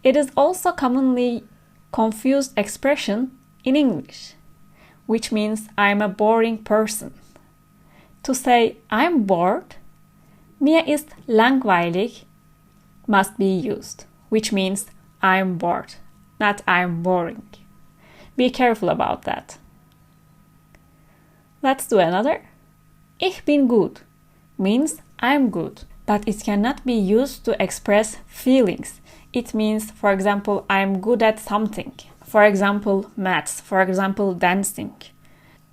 It is also commonly confused expression in English, which means I'm a boring person. To say I'm bored, mir ist langweilig must be used, which means I'm bored, not I'm boring. Be careful about that. Let's do another. Ich bin gut means I'm good, but it cannot be used to express feelings. It means, for example, I'm good at something. For example, maths. For example, dancing.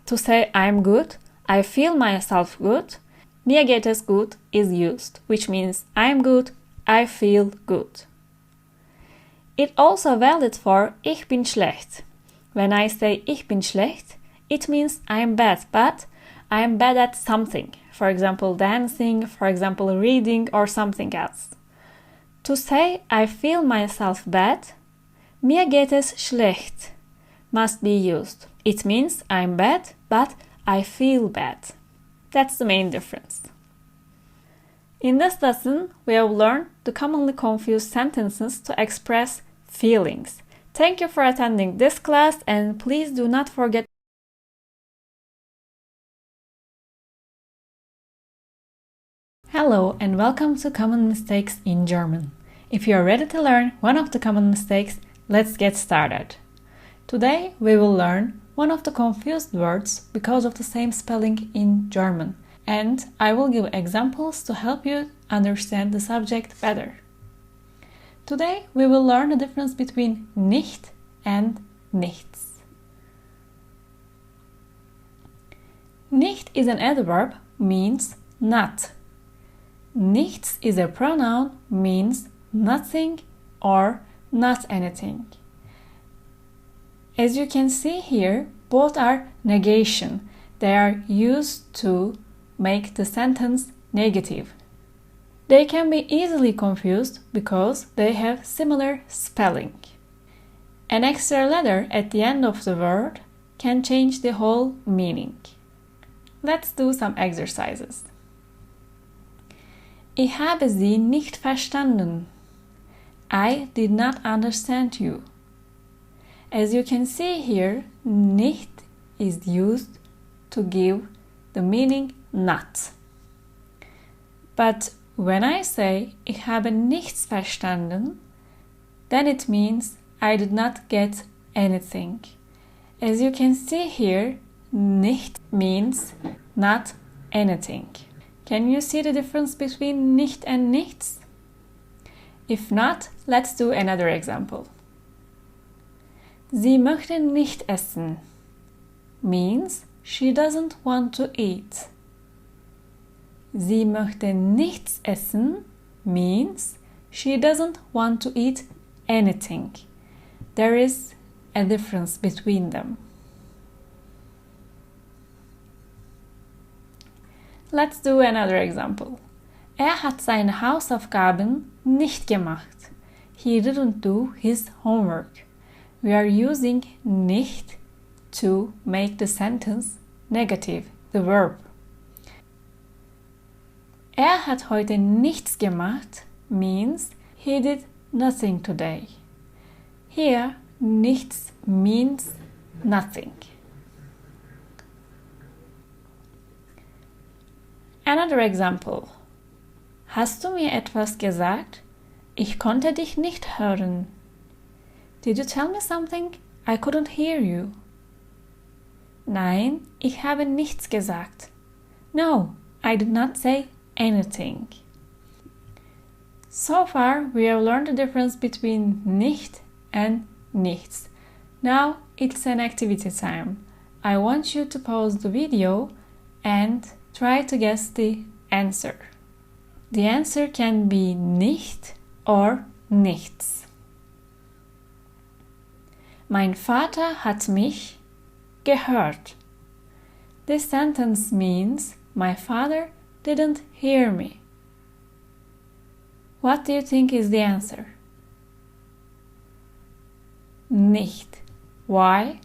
To say I'm good, I feel myself good, mir geht es gut is used, which means I'm good, I feel good. It also valid for ich bin schlecht. When I say ich bin schlecht, it means I'm bad, but I'm bad at something. For example, dancing, for example, reading, or something else. To say I feel myself bad, mir geht es schlecht must be used. It means I'm bad, but I feel bad. That's the main difference. In this lesson, we have learned the commonly confused sentences to express feelings. Thank you for attending this class, and please do not forget. Hello and welcome to Common Mistakes in German. If you are ready to learn one of the common mistakes, let's get started. Today we will learn one of the confused words because of the same spelling in German, and I will give examples to help you understand the subject better. Today we will learn the difference between nicht and nichts. Nicht is an adverb, means not. Nichts is a pronoun, means nothing or not anything. As you can see here, both are negation. They are used to make the sentence negative. They can be easily confused because they have similar spelling. An extra letter at the end of the word can change the whole meaning. Let's do some exercises. Ich habe Sie nicht verstanden. I did not understand you. As you can see here, nicht is used to give the meaning not. But when I say ich habe nichts verstanden, then it means I did not get anything. As you can see here, nicht means not anything. Can you see the difference between nicht and nichts? If not, let's do another example. Sie möchte nicht essen means she doesn't want to eat. Sie möchte nichts essen means she doesn't want to eat anything. There is a difference between them. Let's do another example. Hat seine Hausaufgaben nicht gemacht. He didn't do his homework. We are using nicht to make the sentence negative, the verb. Hat heute nichts gemacht means he did nothing today. Here, nichts means nothing. Another example. Hast du mir etwas gesagt? Ich konnte dich nicht hören. Did you tell me something? I couldn't hear you. Nein, ich habe nichts gesagt. No, I did not say anything. So far, we have learned the difference between nicht and nichts. Now, it's an activity time. I want you to pause the video and try to guess the answer. The answer can be nicht or nichts. Mein Vater hat mich gehört. This sentence means my father didn't hear me. What do you think is the answer? nicht. Why?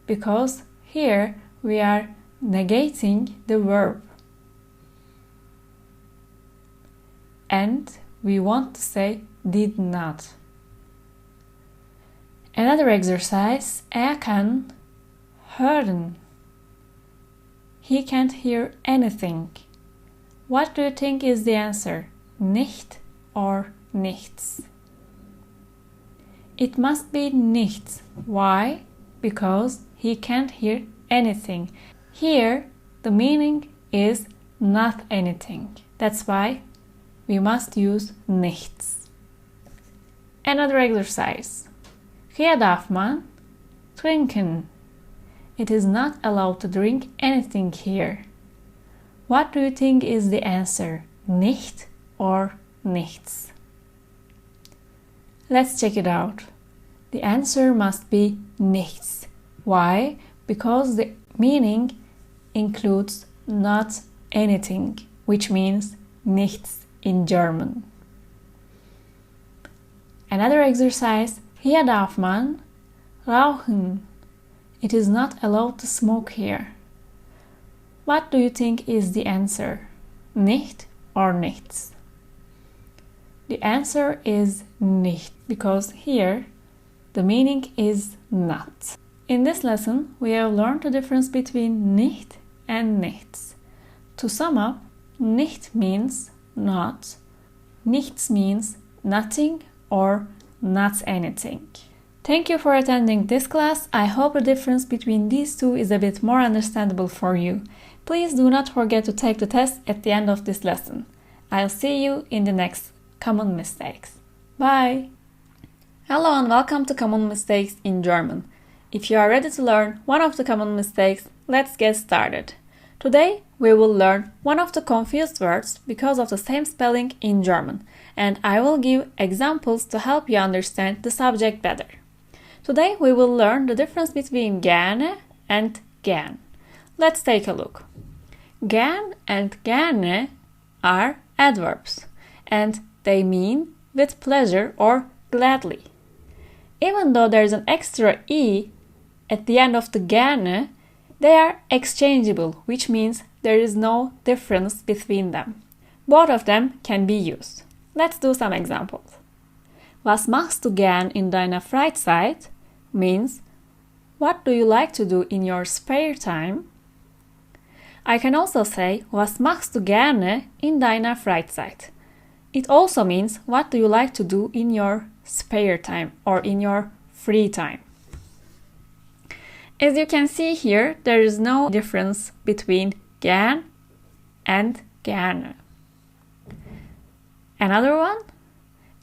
Because here we are negating the verb. And we want to say did not. Another exercise, kan hören. He can't hear anything. What do you think is the answer? Nicht or nichts? It must be nichts. Why? Because he can't hear anything. Here, the meaning is not anything. That's why we must use nichts. Another exercise. Hier darf man trinken. It is not allowed to drink anything here. What do you think is the answer? Nicht or nichts? Let's check it out. The answer must be nichts. Why? Because the meaning includes not anything, which means nichts in German. Another exercise. Hier darf man rauchen. It is not allowed to smoke here. What do you think is the answer? Nicht or nichts? The answer is nicht, because here the meaning is not. In this lesson, we have learned the difference between nicht and nichts. To sum up, nicht means not, nichts means nothing or not anything. Thank you for attending this class. I hope the difference between these two is a bit more understandable for you. Please do not forget to take the test at the end of this lesson. I'll see you in the next Common Mistakes. Bye! Hello and welcome to Common Mistakes in German. If you are ready to learn one of the common mistakes, let's get started. Today we will learn one of the confused words because of the same spelling in German, and I will give examples to help you understand the subject better. Today we will learn the difference between gerne and gern. Let's take a look. Gern and gerne are adverbs, and they mean with pleasure or gladly. Even though there is an extra e at the end of the gerne, they are exchangeable, which means there is no difference between them. Both of them can be used. Let's do some examples. Was machst du gern in deiner Freizeit means what do you like to do in your spare time? I can also say was machst du gerne in deiner Freizeit. It also means what do you like to do in your spare time or in your free time. As you can see here, there is no difference between gern and gerne. Another one,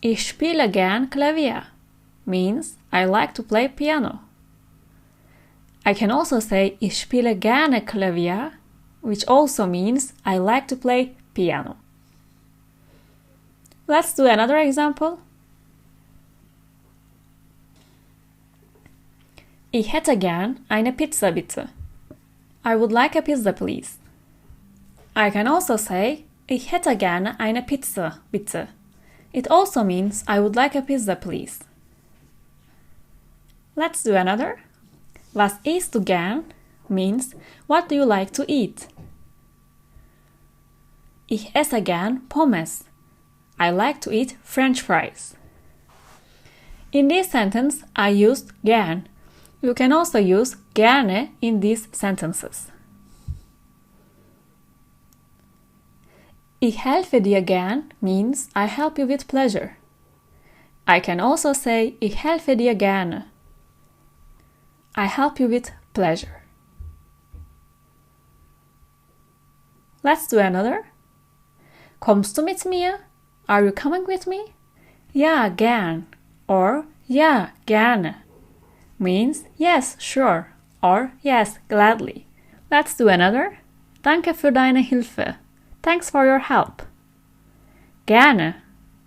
ich spiele gern Klavier, means I like to play piano. I can also say ich spiele gerne Klavier, which also means I like to play piano. Let's do another example. Ich hätte gern eine Pizza bitte. I would like a pizza please. I can also say ich hätte gerne eine Pizza bitte. It also means I would like a pizza please. Let's do another. Was isst du gern means what do you like to eat? Ich esse gern Pommes. I like to eat French fries. In this sentence, I used gern. You can also use gerne in these sentences. Ich helfe dir gern means I help you with pleasure. I can also say ich helfe dir gerne. I help you with pleasure. Let's do another. Kommst du mit mir? Are you coming with me? Ja, gern. Or ja, gerne. Means yes, sure. Or yes, gladly. Let's do another. Danke für deine Hilfe. Thanks for your help. Gerne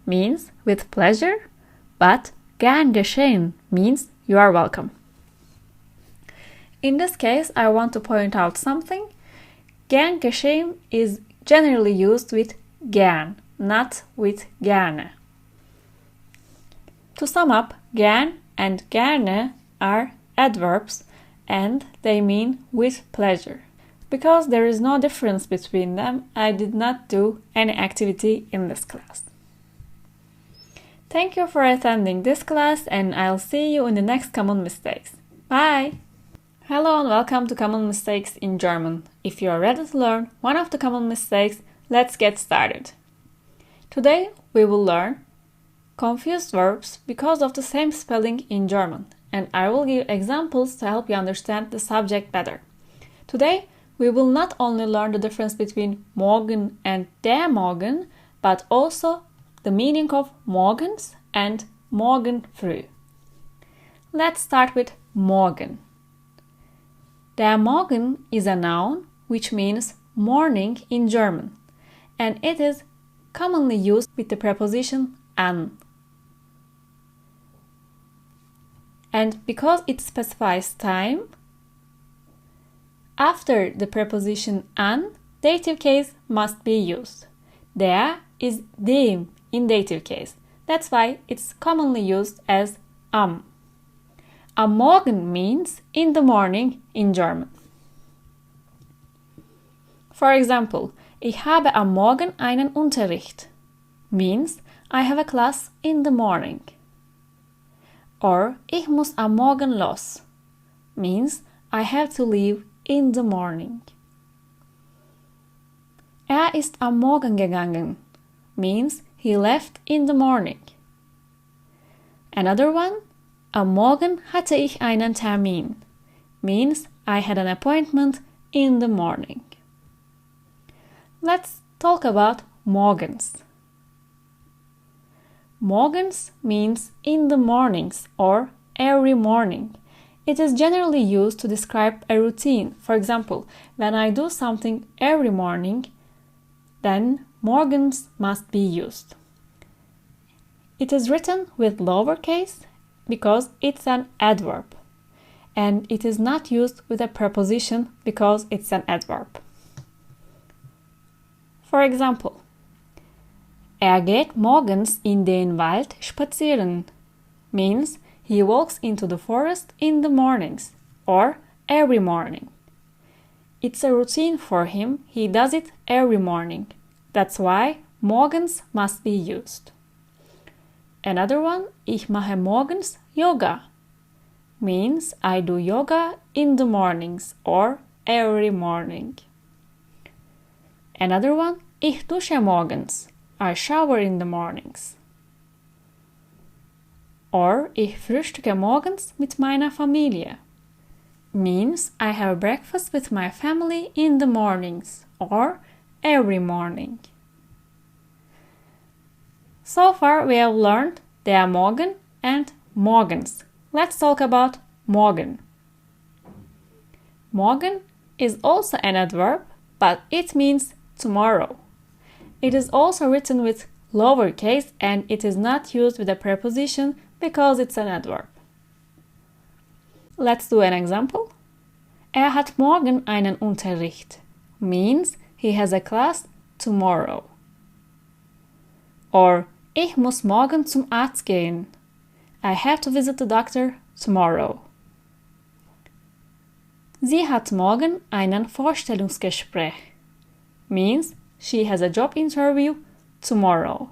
means with pleasure, but gern geschehen means you are welcome. In this case, I want to point out something. Gern geschehen is generally used with gern, not with gerne. To sum up, gern and gerne are adverbs and they mean with pleasure. Because there is no difference between them, I did not do any activity in this class. Thank you for attending this class and I'll see you in the next Common Mistakes. Bye! Hello and welcome to Common Mistakes in German. If you are ready to learn one of the common mistakes, let's get started. Today we will learn confused verbs because of the same spelling in German, and I will give examples to help you understand the subject better. Today we will not only learn the difference between morgen and der Morgen, but also the meaning of morgens and morgen früh. Let's start with morgen. Der Morgen is a noun which means morning in German, and it is commonly used with the preposition an. And because it specifies time, after the preposition an, dative case must be used. Der is dem in dative case. That's why it's commonly used as am. Am Morgen means in the morning in German. For example, ich habe am Morgen einen Unterricht means I have a class in the morning. Or ich muss am Morgen los means I have to leave in the morning. Er ist am Morgen gegangen means he left in the morning. Another one, am Morgen hatte ich einen Termin means I had an appointment in the morning. Let's talk about morgens. Morgens means in the mornings or every morning. It is generally used to describe a routine. For example, when I do something every morning, then morgens must be used. It is written with lowercase because it's an adverb, and it is not used with a preposition because it's an adverb. For example, er geht morgens in den Wald spazieren means he walks into the forest in the mornings or every morning. It's a routine for him, he does it every morning. That's why morgens must be used. Another one, ich mache morgens Yoga means I do yoga in the mornings or every morning. Another one, ich dusche morgens, I shower in the mornings. Or ich frühstücke morgens mit meiner Familie means I have breakfast with my family in the mornings or every morning. So far we have learned der Morgen and morgens. Let's talk about morgen. Morgen is also an adverb, but it means tomorrow. It is also written with lowercase and it is not used with a preposition because it's an adverb. Let's do an example. Er hat morgen einen Unterricht means he has a class tomorrow. Or ich muss morgen zum Arzt gehen. I have to visit the doctor tomorrow. Sie hat morgen einen Vorstellungsgespräch means she has a job interview tomorrow.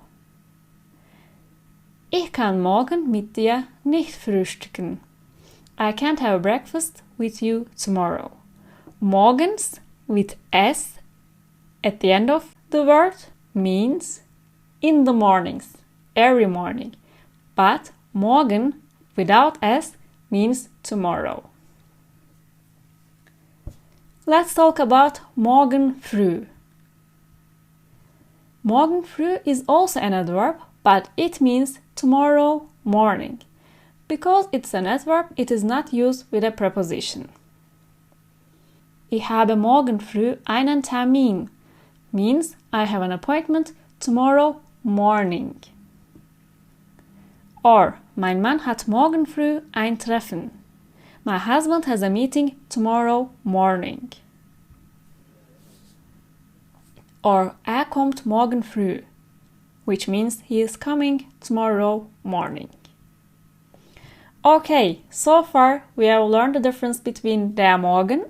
Ich kann morgen mit dir nicht frühstücken. I can't have breakfast with you tomorrow. Morgens with S at the end of the word means in the mornings, every morning. But morgen without S means tomorrow. Let's talk about morgen früh. Morgen früh is also an adverb, but it means tomorrow morning. Because it's an adverb, it is not used with a preposition. Ich habe morgen früh einen Termin means I have an appointment tomorrow morning. Or mein Mann hat morgen früh ein Treffen. My husband has a meeting tomorrow morning. Or er kommt morgen früh, which means he is coming tomorrow morning. Okay, so far we have learned the difference between der Morgen,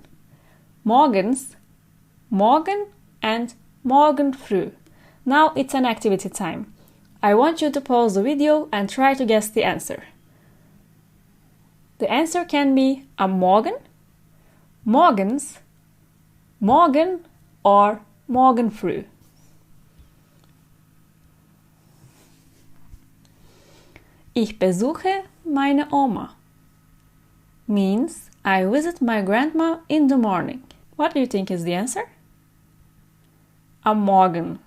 morgens, morgen and morgen früh. Now it's an activity time. I want you to pause the video and try to guess the answer. The answer can be am Morgen, morgens, morgen or morgen früh. Ich besuche meine Oma means I visit my grandma in the morning. What do you think is the answer? Am Morgen.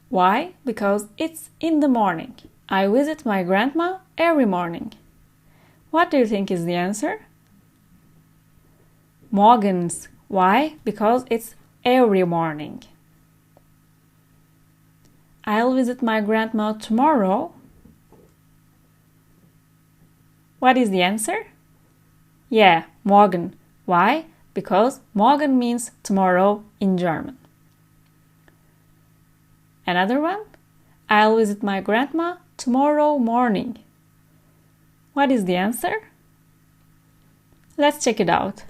Why? Because it's in the morning. I visit my grandma every morning. What do you think is the answer? Morgens. Why? Because it's every morning. I'll visit my grandma tomorrow. What is the answer? Yeah, morgen. Why? Because morgen means tomorrow in German. Another one? I'll visit my grandma tomorrow morning. What is the answer? Let's check it out.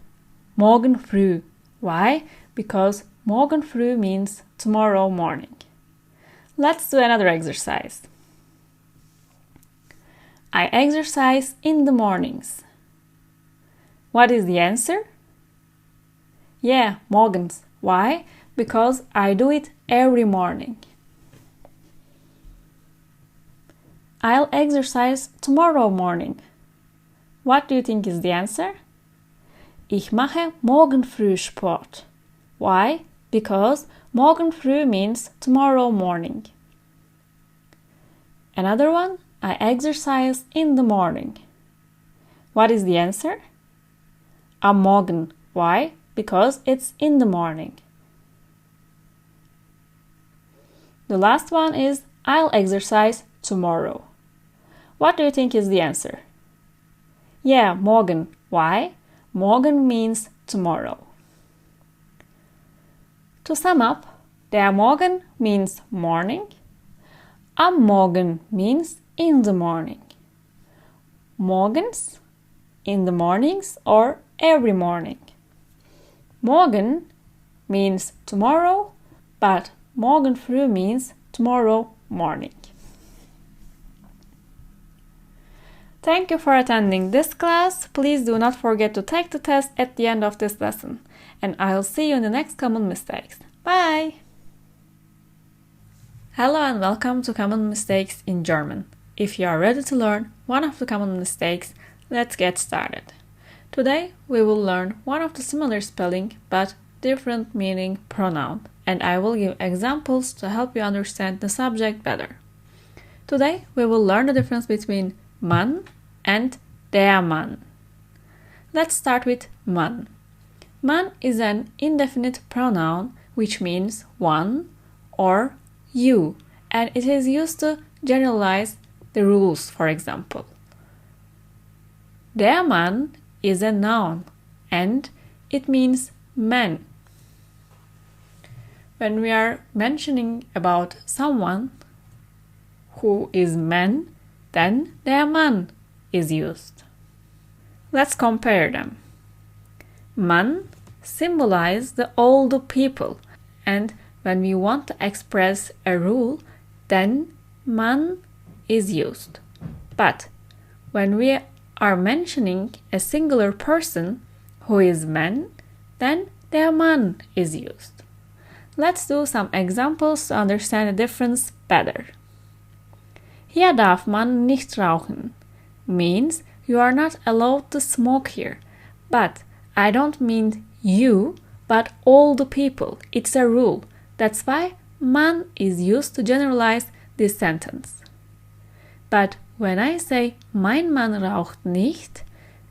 Morgen früh. Why? Because morgen früh means tomorrow morning. Let's do another exercise. I exercise in the mornings. What is the answer? Yeah, morgens. Why? Because I do it every morning. I'll exercise tomorrow morning. What do you think is the answer? Ich mache morgen früh Sport. Why? Because morgen früh means tomorrow morning. Another one, I exercise in the morning. What is the answer? Am Morgen. Why? Because it's in the morning. The last one is I'll exercise tomorrow. What do you think is the answer? Yeah, morgen. Why? Morgen means tomorrow. To sum up, der Morgen means morning. Am Morgen means in the morning. Morgens, in the mornings or every morning. Morgen means tomorrow, but morgen früh means tomorrow morning. Thank you for attending this class. Please do not forget to take the test at the end of this lesson. And I'll see you in the next Common Mistakes. Bye! Hello and welcome to Common Mistakes in German. If you are ready to learn one of the common mistakes, let's get started. Today we will learn one of the similar spelling but different meaning pronoun, and I will give examples to help you understand the subject better. Today we will learn the difference between Mann and der Mann. Let's start with Mann. Mann is an indefinite pronoun which means one or you, and it is used to generalize the rules, for example. Der Mann is a noun and it means man. When we are mentioning about someone who is man, then der Mann is used. Let's compare them. Mann symbolizes the older people, and when we want to express a rule, then Mann is used. But when we are mentioning a singular person who is man, then der Mann is used. Let's do some examples to understand the difference better. Hier darf man nicht rauchen means you are not allowed to smoke here. But I don't mean you, but all the people. It's a rule. That's why man is used to generalize this sentence. But when I say mein Mann raucht nicht,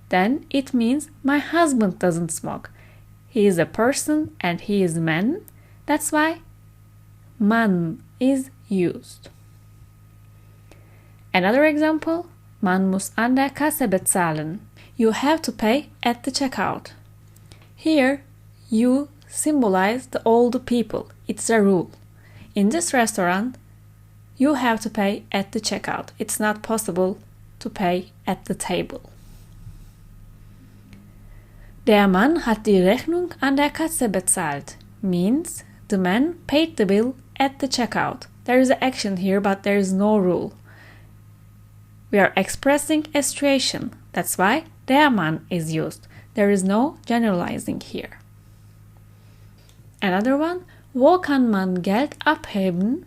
then it means my husband doesn't smoke. He is a person and he is man. That's why Mann is used. Another example, man muss an der Kasse bezahlen. You have to pay at the checkout. Here, you symbolize the older people. It's a rule. In this restaurant, you have to pay at the checkout. It's not possible to pay at the table. Der Mann hat die Rechnung an der Kasse bezahlt means the man paid the bill at the checkout. There is an action here, but there is no rule. We are expressing a situation. That's why der Mann is used. There is no generalizing here. Another one, wo kann man Geld abheben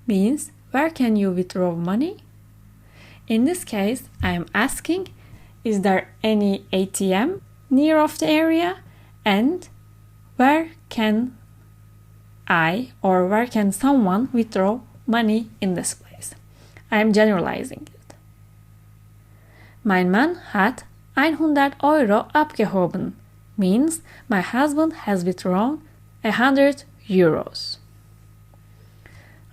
means where can you withdraw money? In this case, I am asking, is there any ATM near of the area? And where can I or where can someone withdraw money in this place? I am generalizing it. Mein Mann hat 100 Euro abgehoben means my husband has withdrawn 100 euros.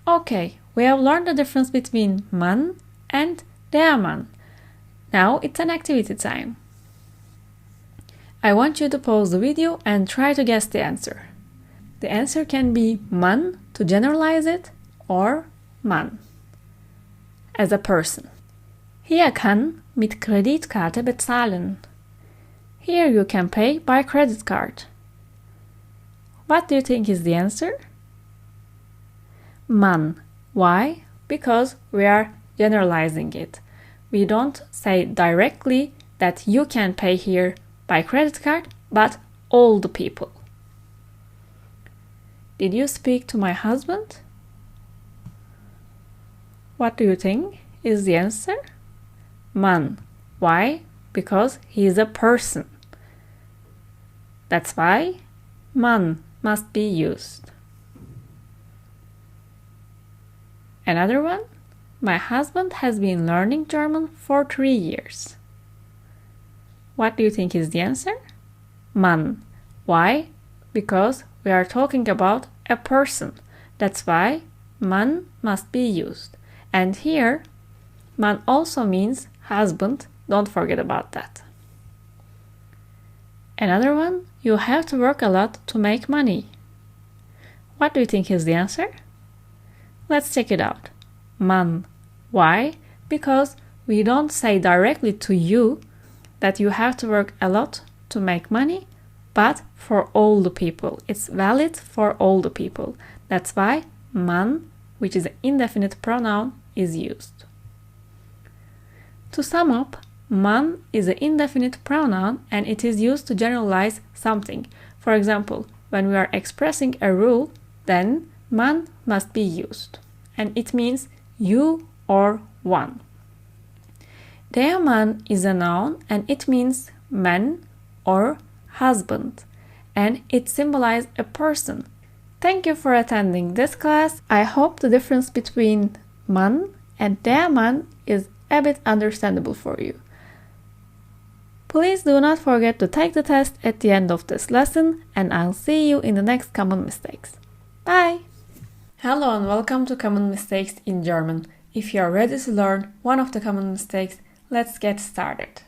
Okay, we have learned the difference between Mann and der Mann. Now it's an activity time. I want you to pause the video and try to guess the answer. The answer can be Mann to generalize it or Mann as a person. Hier kann mit Kreditkarte bezahlen. Here you can pay by credit card. What do you think is the answer? Mann. Why? Because we are generalizing it. We don't say directly that you can pay here by credit card, but all the people. Did you speak to my husband? What do you think is the answer? Mann. Why? Because he is a person. That's why Mann must be used. Another one. My husband has been learning German for 3 years. What do you think is the answer? Mann. Why? Because we are talking about a person. That's why Mann must be used. And here, Mann also means husband. Don't forget about that. Another one. You have to work a lot to make money. What do you think is the answer? Let's check it out. Mann. Why? Because we don't say directly to you that you have to work a lot to make money, but for all the people. It's valid for all the people. That's why Mann, which is an indefinite pronoun, is used. To sum up, Mann is an indefinite pronoun and it is used to generalize something. For example, when we are expressing a rule, then Mann must be used. And it means you or one. Der Mann is a noun and it means man or husband. And it symbolizes a person. Thank you for attending this class. I hope the difference between Mann and der Mann is a bit understandable for you. Please do not forget to take the test at the end of this lesson and I'll see you in the next common mistakes. Bye! Hello and welcome to Common Mistakes in German. If you are ready to learn one of the common mistakes, let's get started.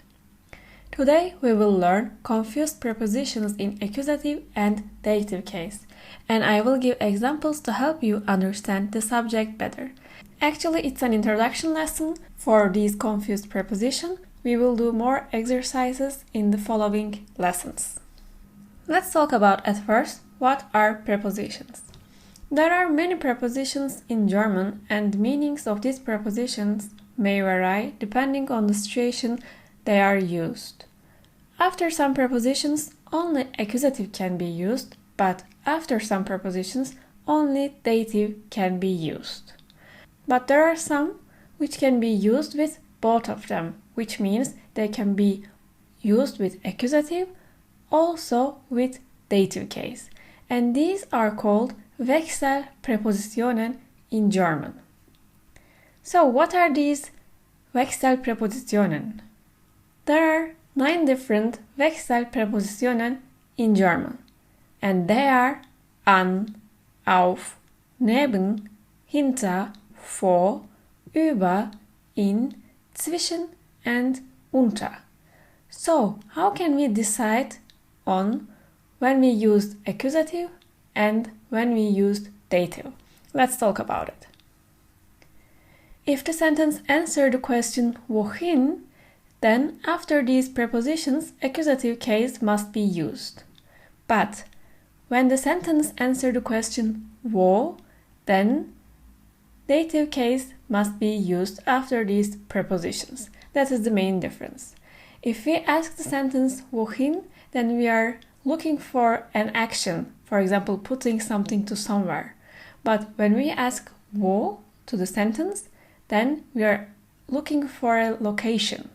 Today we will learn confused prepositions in accusative and dative case, and I will give examples to help you understand the subject better. Actually, it's an introduction lesson for these confused prepositions. We will do more exercises in the following lessons. Let's talk about at first what are prepositions. There are many prepositions in German and meanings of these prepositions may vary depending on the situation they are used. After some prepositions, only accusative can be used, but after some prepositions, only dative can be used. But there are some which can be used with both of them, which means they can be used with accusative, also with dative case. And these are called Wechselpräpositionen in German. So what are these Wechselpräpositionen? There are 9 different Wechselpräpositionen in German, and they are an, auf, neben, hinter, vor, über, in, zwischen, and unter. So, how can we decide on when we used accusative and when we used dative? Let's talk about it. If the sentence answers the question wohin, then after these prepositions, accusative case must be used. But when the sentence answers the question wo, then dative case must be used after these prepositions. That is the main difference. If we ask the sentence wohin, then we are looking for an action, for example, putting something to somewhere. But when we ask wo to the sentence, then we are looking for a location.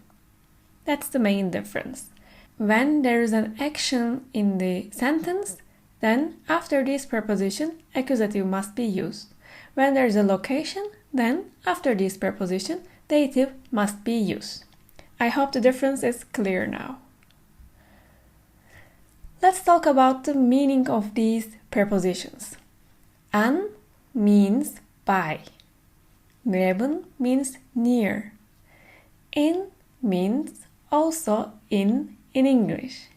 That's the main difference. When there is an action in the sentence, then after this preposition, accusative must be used. When there is a location, then after this preposition, dative must be used. I hope the difference is clear now. Let's talk about the meaning of these prepositions. An means by. Neben means near. In means also in English.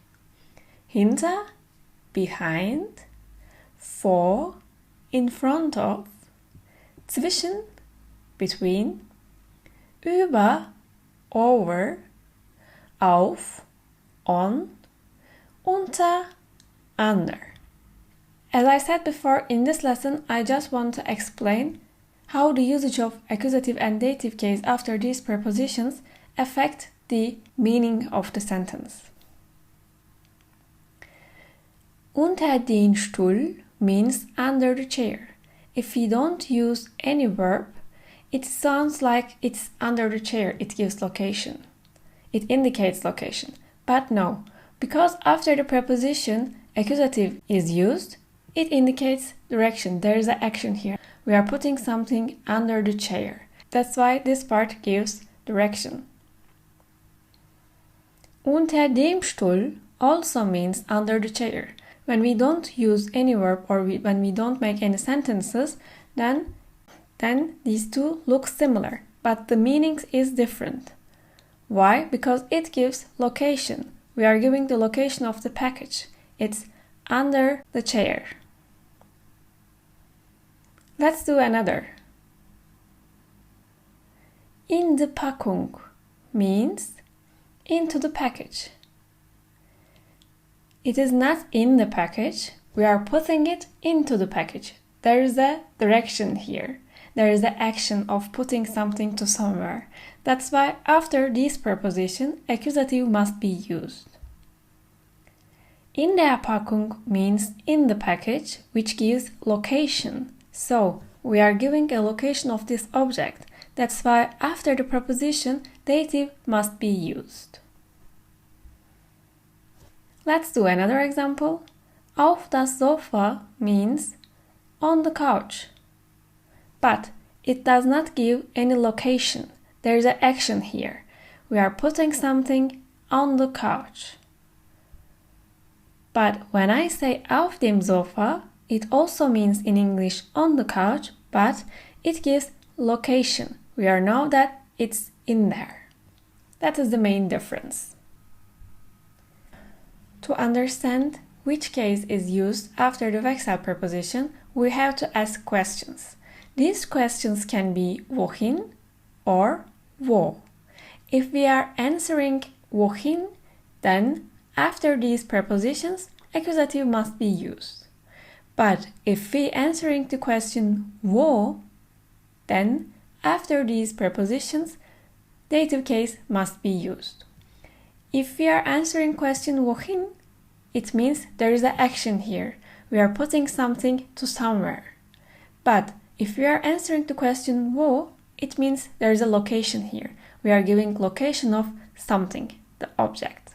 Hinter, behind. Vor, in front of. Zwischen, between. Über, over. Auf, on. Unter, under. As I said before, in this lesson, I just want to explain how the usage of accusative and dative case after these prepositions affect the meaning of the sentence. Unter den Stuhl means under the chair. If we don't use any verb, it sounds like it's under the chair. It gives location. It indicates location. But no, because after the preposition accusative is used, it indicates direction. There is an action here. We are putting something under the chair. That's why this part gives direction. Unter dem Stuhl also means under the chair. When we don't use any verb or when we don't make any sentences, then these two look similar, but the meaning is different. Why? Because it gives location. We are giving the location of the package. It's under the chair. Let's do another. In die Packung means into the package. It is not in the package. We are putting it into the package. There is a direction here. There is the action of putting something to somewhere. That's why after this preposition, accusative must be used. In der Packung means in the package, which gives location. So, we are giving a location of this object. That's why after the preposition, dative must be used. Let's do another example. Auf das Sofa means on the couch. But it does not give any location. There is an action here. We are putting something on the couch. But when I say auf dem Sofa, it also means in English on the couch, but it gives location. We know that it's in there. That is the main difference. To understand which case is used after the Wechsel preposition, we have to ask questions. These questions can be wohin or wo. If we are answering wohin, then after these prepositions, accusative must be used. But if we answering the question wo, then after these prepositions, dative case must be used. If we are answering question wohin, it means there is an action here. We are putting something to somewhere. But if we are answering the question wo, it means there is a location here. We are giving location of something, the object.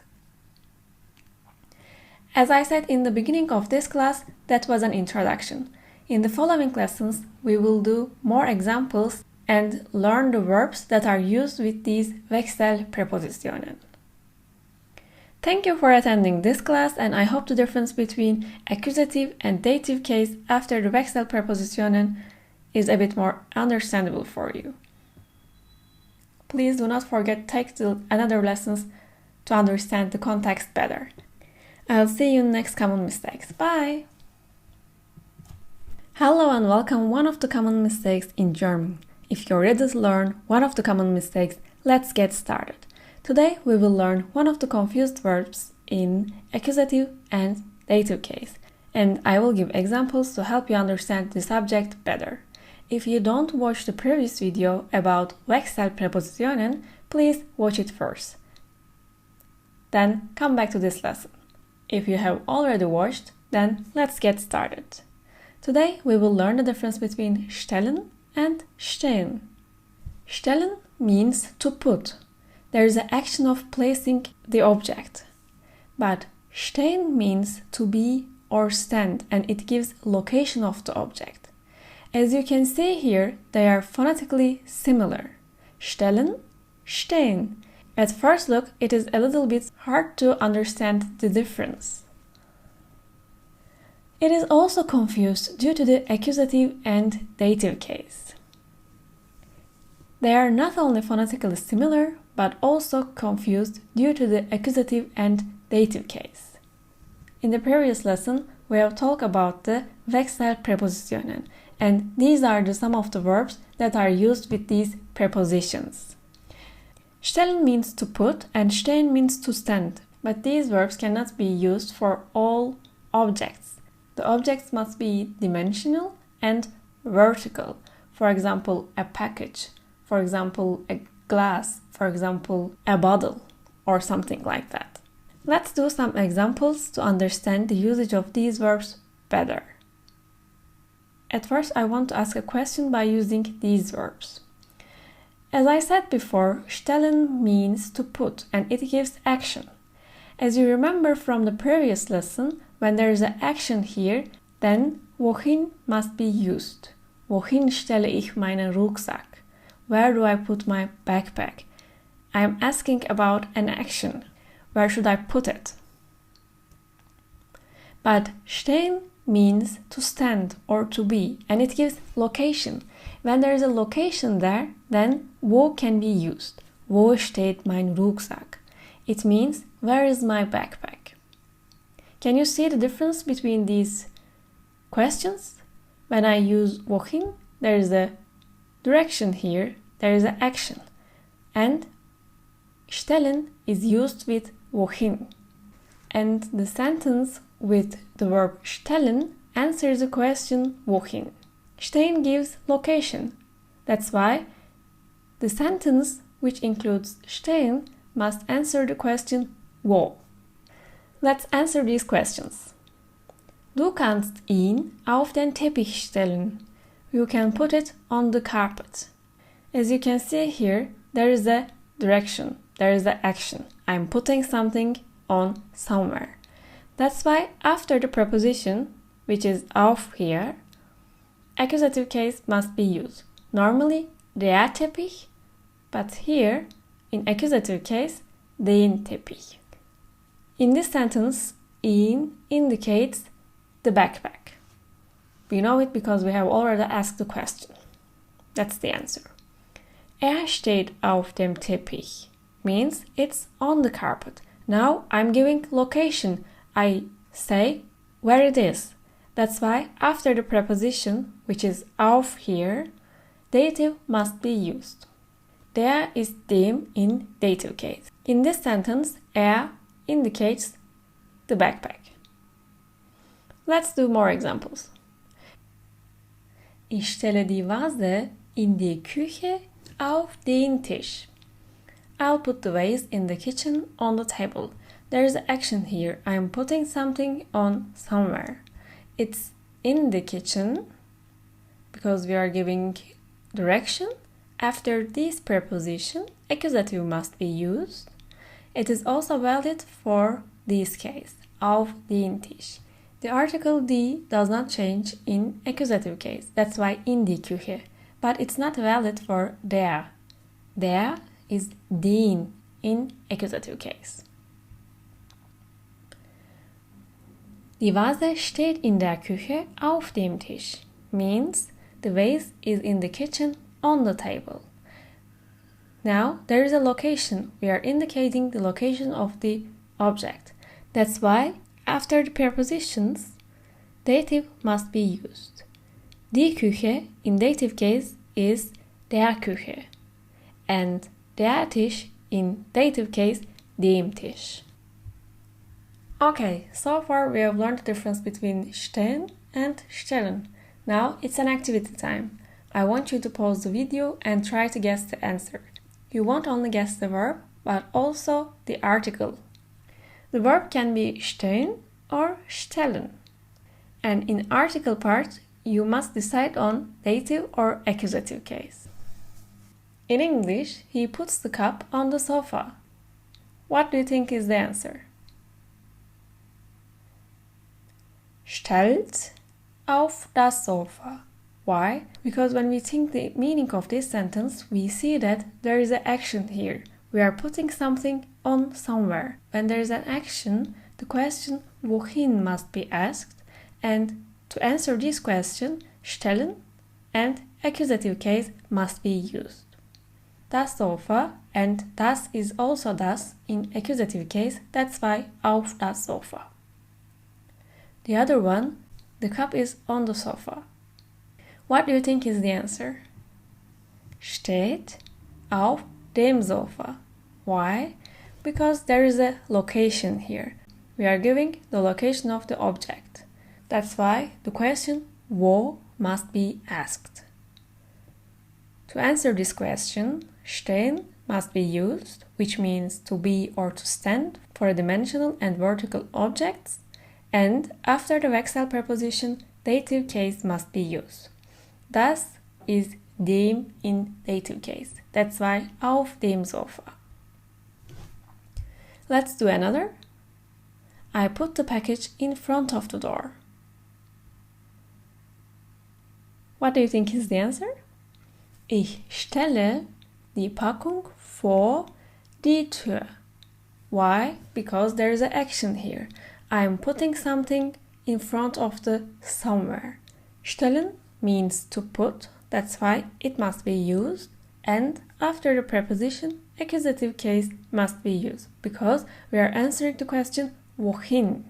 As I said in the beginning of this class, that was an introduction. In the following lessons, we will do more examples and learn the verbs that are used with these Wechsel prepositionen. Thank you for attending this class, and I hope the difference between accusative and dative case after the Wechsel prepositionen is a bit more understandable for you. Please do not forget to take another lessons to understand the context better. I'll see you in next common mistakes. Bye! Hello and welcome one of the common mistakes in German. If you're ready to learn one of the common mistakes, let's get started. Today we will learn one of the confused verbs in accusative and dative case, and I will give examples to help you understand the subject better. If you don't watch the previous video about Wechselpräpositionen, please watch it first. Then come back to this lesson. If you have already watched, then let's get started. Today we will learn the difference between stellen and stehen. Stellen means to put. There is an action of placing the object. But stehen means to be or stand, and it gives location of the object. As you can see here, they are phonetically similar. Stellen, stehen. At first look, it is a little bit hard to understand the difference. It is also confused due to the accusative and dative case. They are not only phonetically similar, but also confused due to the accusative and dative case. In the previous lesson, we have talked about the Wechselpräpositionen, and these are some of the verbs that are used with these prepositions. Stellen means to put and stehen means to stand, but these verbs cannot be used for all objects. The objects must be dimensional and vertical. For example, a package, for example, a glass, for example, a bottle, or something like that. Let's do some examples to understand the usage of these verbs better. At first, I want to ask a question by using these verbs. As I said before, stellen means to put, and it gives action. As you remember from the previous lesson, when there is an action here, then wohin must be used. Wohin stelle ich meinen Rucksack? Where do I put my backpack? I am asking about an action. Where should I put it? But stehen means to stand or to be, and it gives location. When there is a location there, then wo can be used. Wo steht mein Rucksack? It means, where is my backpack? Can you see the difference between these questions? When I use wohin, there is a direction here, there is an action. And stellen is used with wohin. And the sentence with the verb stellen answers the question wohin. Stehen gives location. That's why the sentence which includes stehen must answer the question wo. Let's answer these questions. Du kannst ihn auf den Teppich stellen. You can put it on the carpet. As you can see here, there is a direction, there is an action. I'm putting something on somewhere. That's why after the preposition, which is auf here, accusative case must be used. Normally, der Teppich, but here, in accusative case, den Teppich. In this sentence, ihn indicates the backpack. We know it because we have already asked the question. That's the answer. Steht auf dem Teppich means it's on the carpet. Now I'm giving location. I say where it is. That's why after the preposition, which is auf here, dative must be used. Der ist dem in dative case. In this sentence, indicates the backpack. Let's do more examples. Ich stelle die Vase in die Küche auf den Tisch. I'll put the vase in the kitchen on the table. There is action here. I'm putting something on somewhere. It's in the kitchen because we are giving direction. After this preposition, accusative must be used. It is also valid for this case, auf den Tisch. The article die does not change in accusative case. That's why in die Küche. But it's not valid for der. Der is den in accusative case. Die Vase steht in der Küche auf dem Tisch means the vase is in the kitchen on the table. Now there is a location. We are indicating the location of the object. That's why after the prepositions, dative must be used. Die Küche in dative case is der Küche, and der Tisch in dative case, değilmiş. Okay, so far we have learned the difference between stehen and stellen. Now it's an activity time. I want you to pause the video and try to guess the answer. You won't only guess the verb, but also the article. The verb can be stehen or stellen. And in article part, you must decide on dative or accusative case. In English, he puts the cup on the sofa. What do you think is the answer? Stellt auf das Sofa. Why? Because when we think the meaning of this sentence, we see that there is an action here. We are putting something on somewhere. When there is an action, the question wohin must be asked, and to answer this question, stellen and accusative case must be used. Das Sofa and das is also das in accusative case, that's why auf das Sofa. The other one, the cup is on the sofa. What do you think is the answer? Steht auf dem Sofa. Why? Because there is a location here. We are giving the location of the object. That's why the question wo must be asked. To answer this question, stehen must be used, which means to be or to stand for dimensional and vertical objects, and after the vexel preposition, dative case must be used. Das is dem in dative case. That's why auf dem Sofa. Let's do another. I put the package in front of the door. What do you think is the answer? Ich stelle die Packung vor die Tür. Why? Because there is an action here. I'm putting something in front of the somewhere. Stellen means to put, that's why it must be used, and after the preposition, accusative case must be used, because we are answering the question wohin.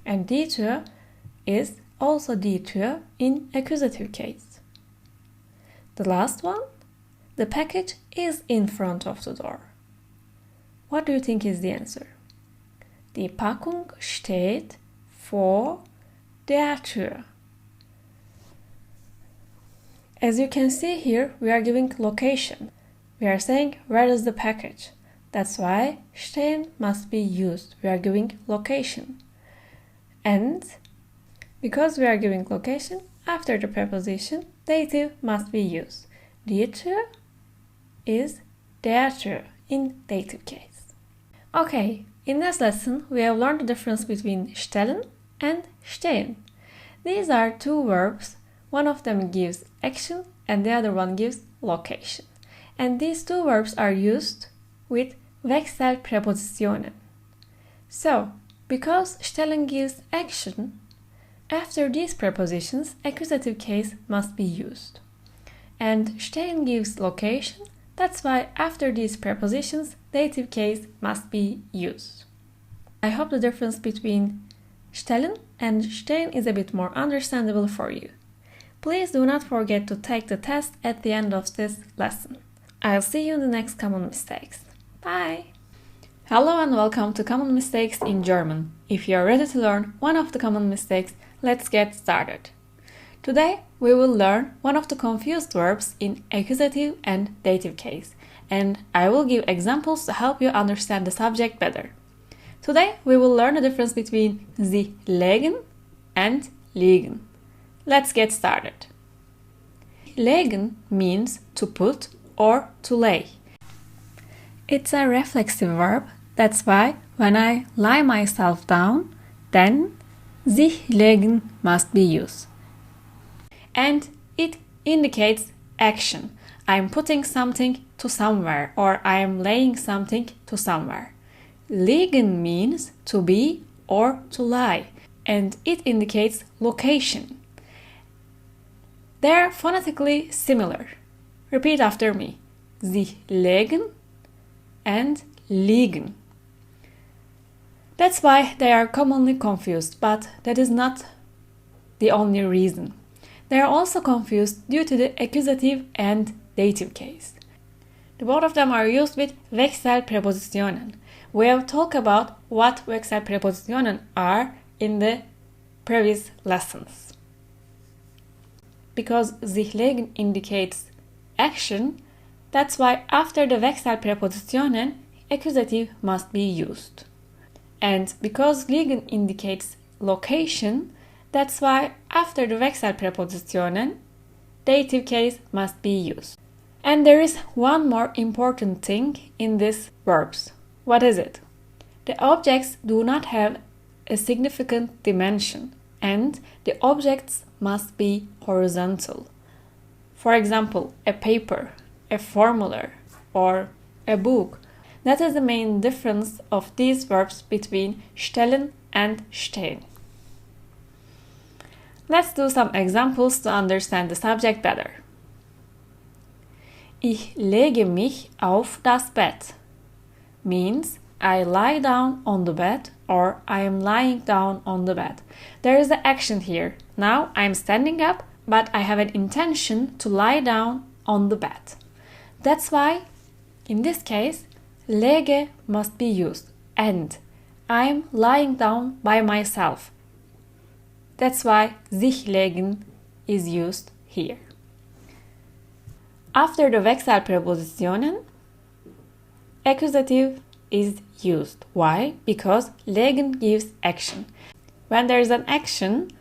And die Tür is also die Tür in accusative case. The last one, the package is in front of the door. What do you think is the answer? Die Packung steht vor der Tür. As you can see here, we are giving location. We are saying where is the package. That's why stehen must be used. We are giving location. And because we are giving location, after the preposition, dative must be used. Die Tür is der Tür in dative case. Okay, in this lesson, we have learned the difference between stellen and stehen. These are two verbs. One of them gives action and the other one gives location. And these two verbs are used with Wechsel prepositionen. So, because stellen gives action, after these prepositions, accusative case must be used. And stehen gives location, that's why after these prepositions, dative case must be used. I hope the difference between stellen and stehen is a bit more understandable for you. Please do not forget to take the test at the end of this lesson. I'll see you in the next common mistakes. Bye! Hello and welcome to Common Mistakes in German. If you are ready to learn one of the common mistakes, let's get started. Today we will learn one of the confused verbs in accusative and dative case, and I will give examples to help you understand the subject better. Today we will learn the difference between Sie legen and liegen. Let's get started. Legen means to put or to lay. It's a reflexive verb, that's why when I lie myself down, then sich legen must be used. And it indicates action. I'm putting something to somewhere or I am laying something to somewhere. Liegen means to be or to lie, and it indicates location. They're phonetically similar. Repeat after me. Sie legen and liegen. That's why they are commonly confused, but that is not the only reason. They are also confused due to the accusative and dative case. Both of them are used with Wechselpräpositionen. We have talked about what Wechselpräpositionen are in the previous lessons. Because sich legen indicates action, that's why after the Wechselpräpositionen, accusative must be used. And because liegen indicates location, that's why after the Wechselpräpositionen, dative case must be used. And there is one more important thing in these verbs. What is it? The objects do not have a significant dimension, and the objects must be horizontal. For example, a paper, a formula, or a book. That is the main difference of these verbs between stellen and stehen. Let's do some examples to understand the subject better. Ich lege mich auf das Bett means I lie down on the bed or I am lying down on the bed. There is an action here. Now I am standing up, but I have an intention to lie down on the bed. That's why, in this case, lege must be used and I am lying down by myself. That's why sich legen is used here. After the Wechselpräpositionen, accusative is used. Why? Because legen gives action. When there is an action,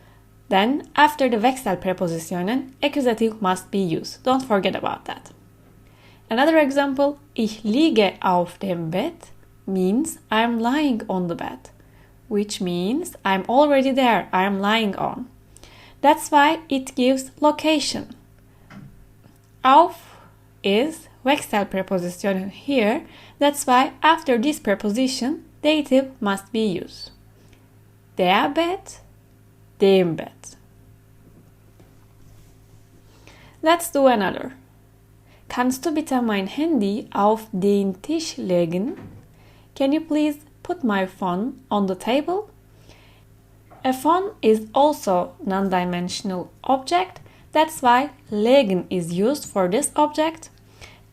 then after the Wechselpräpositionen, accusative must be used. Don't forget about that. Another example, ich liege auf dem Bett means I'm lying on the bed, which means I'm already there, I'm lying on. That's why it gives location. Auf is Wechselpräposition here, that's why after this preposition, dative must be used. Der Bett, dem Bett. Let's do another. Kannst du bitte mein Handy auf den Tisch legen? Can you please put my phone on the table? A phone is also non-dimensional object. That's why legen is used for this object.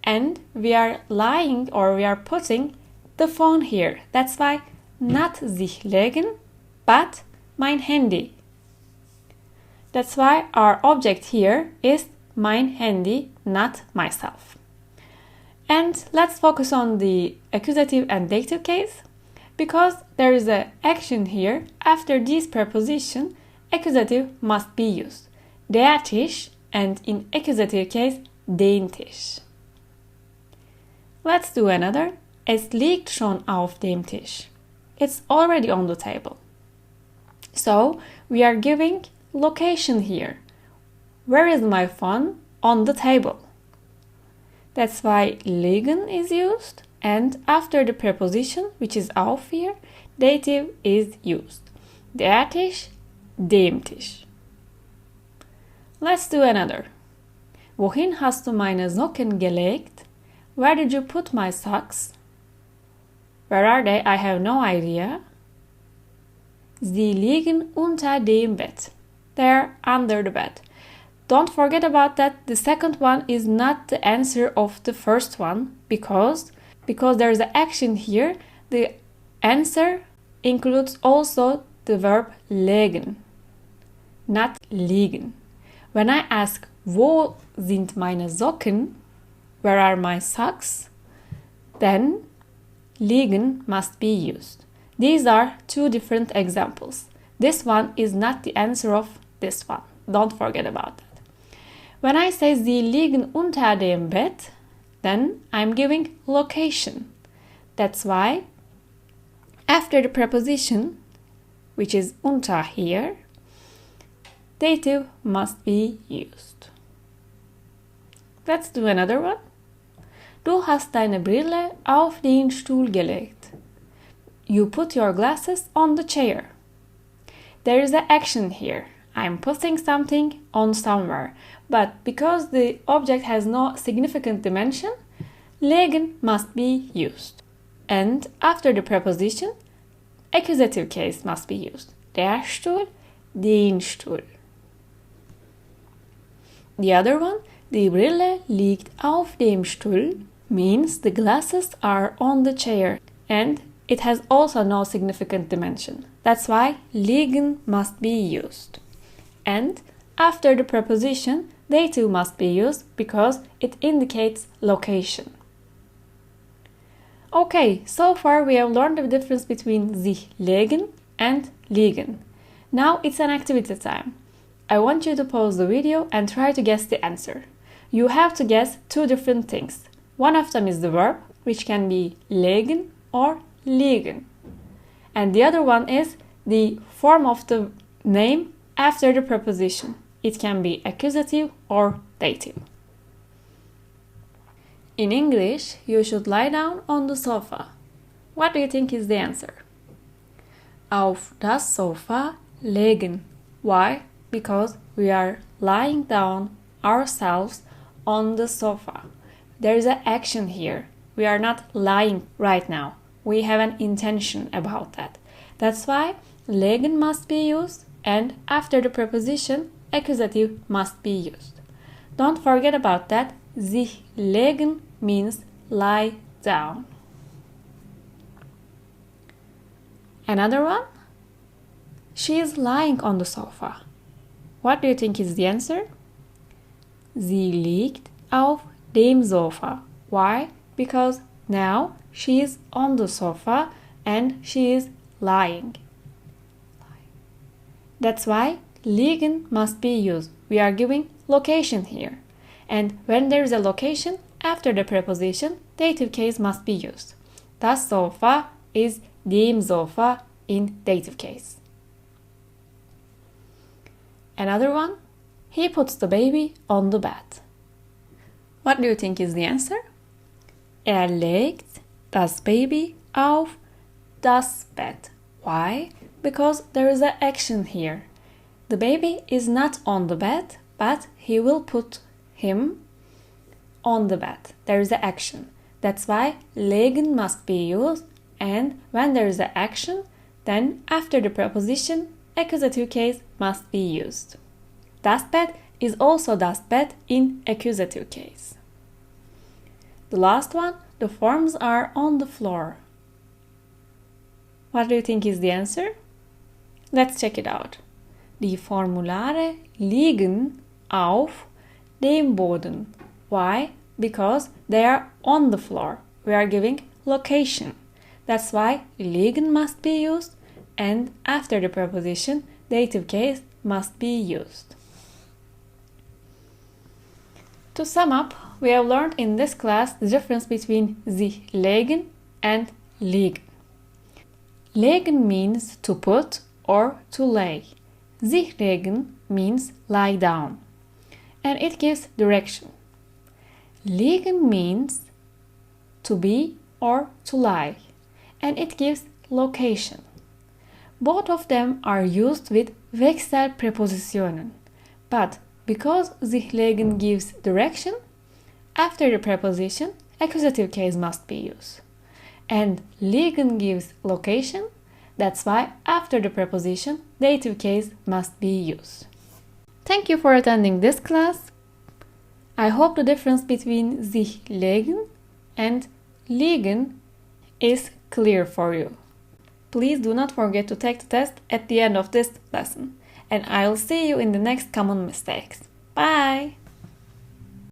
And we are lying or we are putting the phone here. That's why not sich legen, but mein Handy. That's why our object here is mein Handy, not myself. And let's focus on the accusative and dative case. Because there is an action here, after this preposition, accusative must be used. Der Tisch, and in accusative case, den Tisch. Let's do another. Es liegt schon auf dem Tisch. It's already on the table. So, we are giving location here. Where is my phone? On the table. That's why liegen is used, and after the preposition, which is auf here, dative is used. Der Tisch, dem Tisch. Let's do another. Wohin hast du meine Socken gelegt? Where did you put my socks? Where are they? I have no idea. Sie liegen unter dem Bett. They're under the bed. Don't forget about that. The second one is not the answer of the first one because there's an action here. The answer includes also the verb legen, not liegen. When I ask, wo sind meine Socken? Where are my socks? Then liegen must be used. These are two different examples. This one is not the answer of this one. Don't forget about that. When I say sie liegen unter dem Bett, then I'm giving location. That's why after the preposition, which is unter here, dative must be used. Let's do another one. Du hast deine Brille auf den Stuhl gelegt. You put your glasses on the chair. There is an action here. I'm putting something on somewhere. But because the object has no significant dimension, legen must be used. And after the preposition, accusative case must be used. Der Stuhl, den Stuhl. The other one, die Brille liegt auf dem Stuhl, means the glasses are on the chair, and it has also no significant dimension. That's why liegen must be used. And after the preposition, dative must be used because it indicates location. Okay, so far we have learned the difference between sich legen and liegen. Now it's an activity time. I want you to pause the video and try to guess the answer. You have to guess two different things. One of them is the verb, which can be legen or liegen. And the other one is the form of the name after the preposition. It can be accusative or dative. In English, you should lie down on the sofa. What do you think is the answer? Auf das Sofa legen. Why? Because we are lying down ourselves on the sofa. There is an action here. We are not lying right now. We have an intention about that. That's why legen must be used, and after the preposition, accusative must be used. Don't forget about that. Sich legen means lie down. Another one? She is lying on the sofa. What do you think is the answer? Sie liegt auf dem Sofa. Why? Because now she is on the sofa and she is lying. That's why liegen must be used. We are giving location here. And when there is a location, after the preposition, dative case must be used. Das Sofa is dem Sofa in dative case. Another one, he puts the baby on the bed. What do you think is the answer? Legt das Baby auf das Bett. Why? Because there is an action here. The baby is not on the bed, but he will put him on the bed. There is an action. That's why legen must be used, and when there is an action, then after the preposition, accusative case must be used. Das Bett is also das Bett in accusative case. The last one, the forms are on the floor. What do you think is the answer? Let's check it out. Die Formulare liegen auf dem Boden. Why? Because they are on the floor. We are giving location. That's why liegen must be used, and after the preposition, dative case must be used. To sum up, we have learned in this class the difference between sich legen and liegen. Legen means to put or to lay. Sich legen means lie down, and it gives direction. Liegen means to be or to lie, and it gives location. Both of them are used with Wechselpräpositionen, but because sich legen gives direction, after the preposition, accusative case must be used. And liegen gives location, that's why after the preposition, dative case must be used. Thank you for attending this class. I hope the difference between sich legen and liegen is clear for you. Please do not forget to take the test at the end of this lesson, and I'll see you in the next common mistakes. Bye!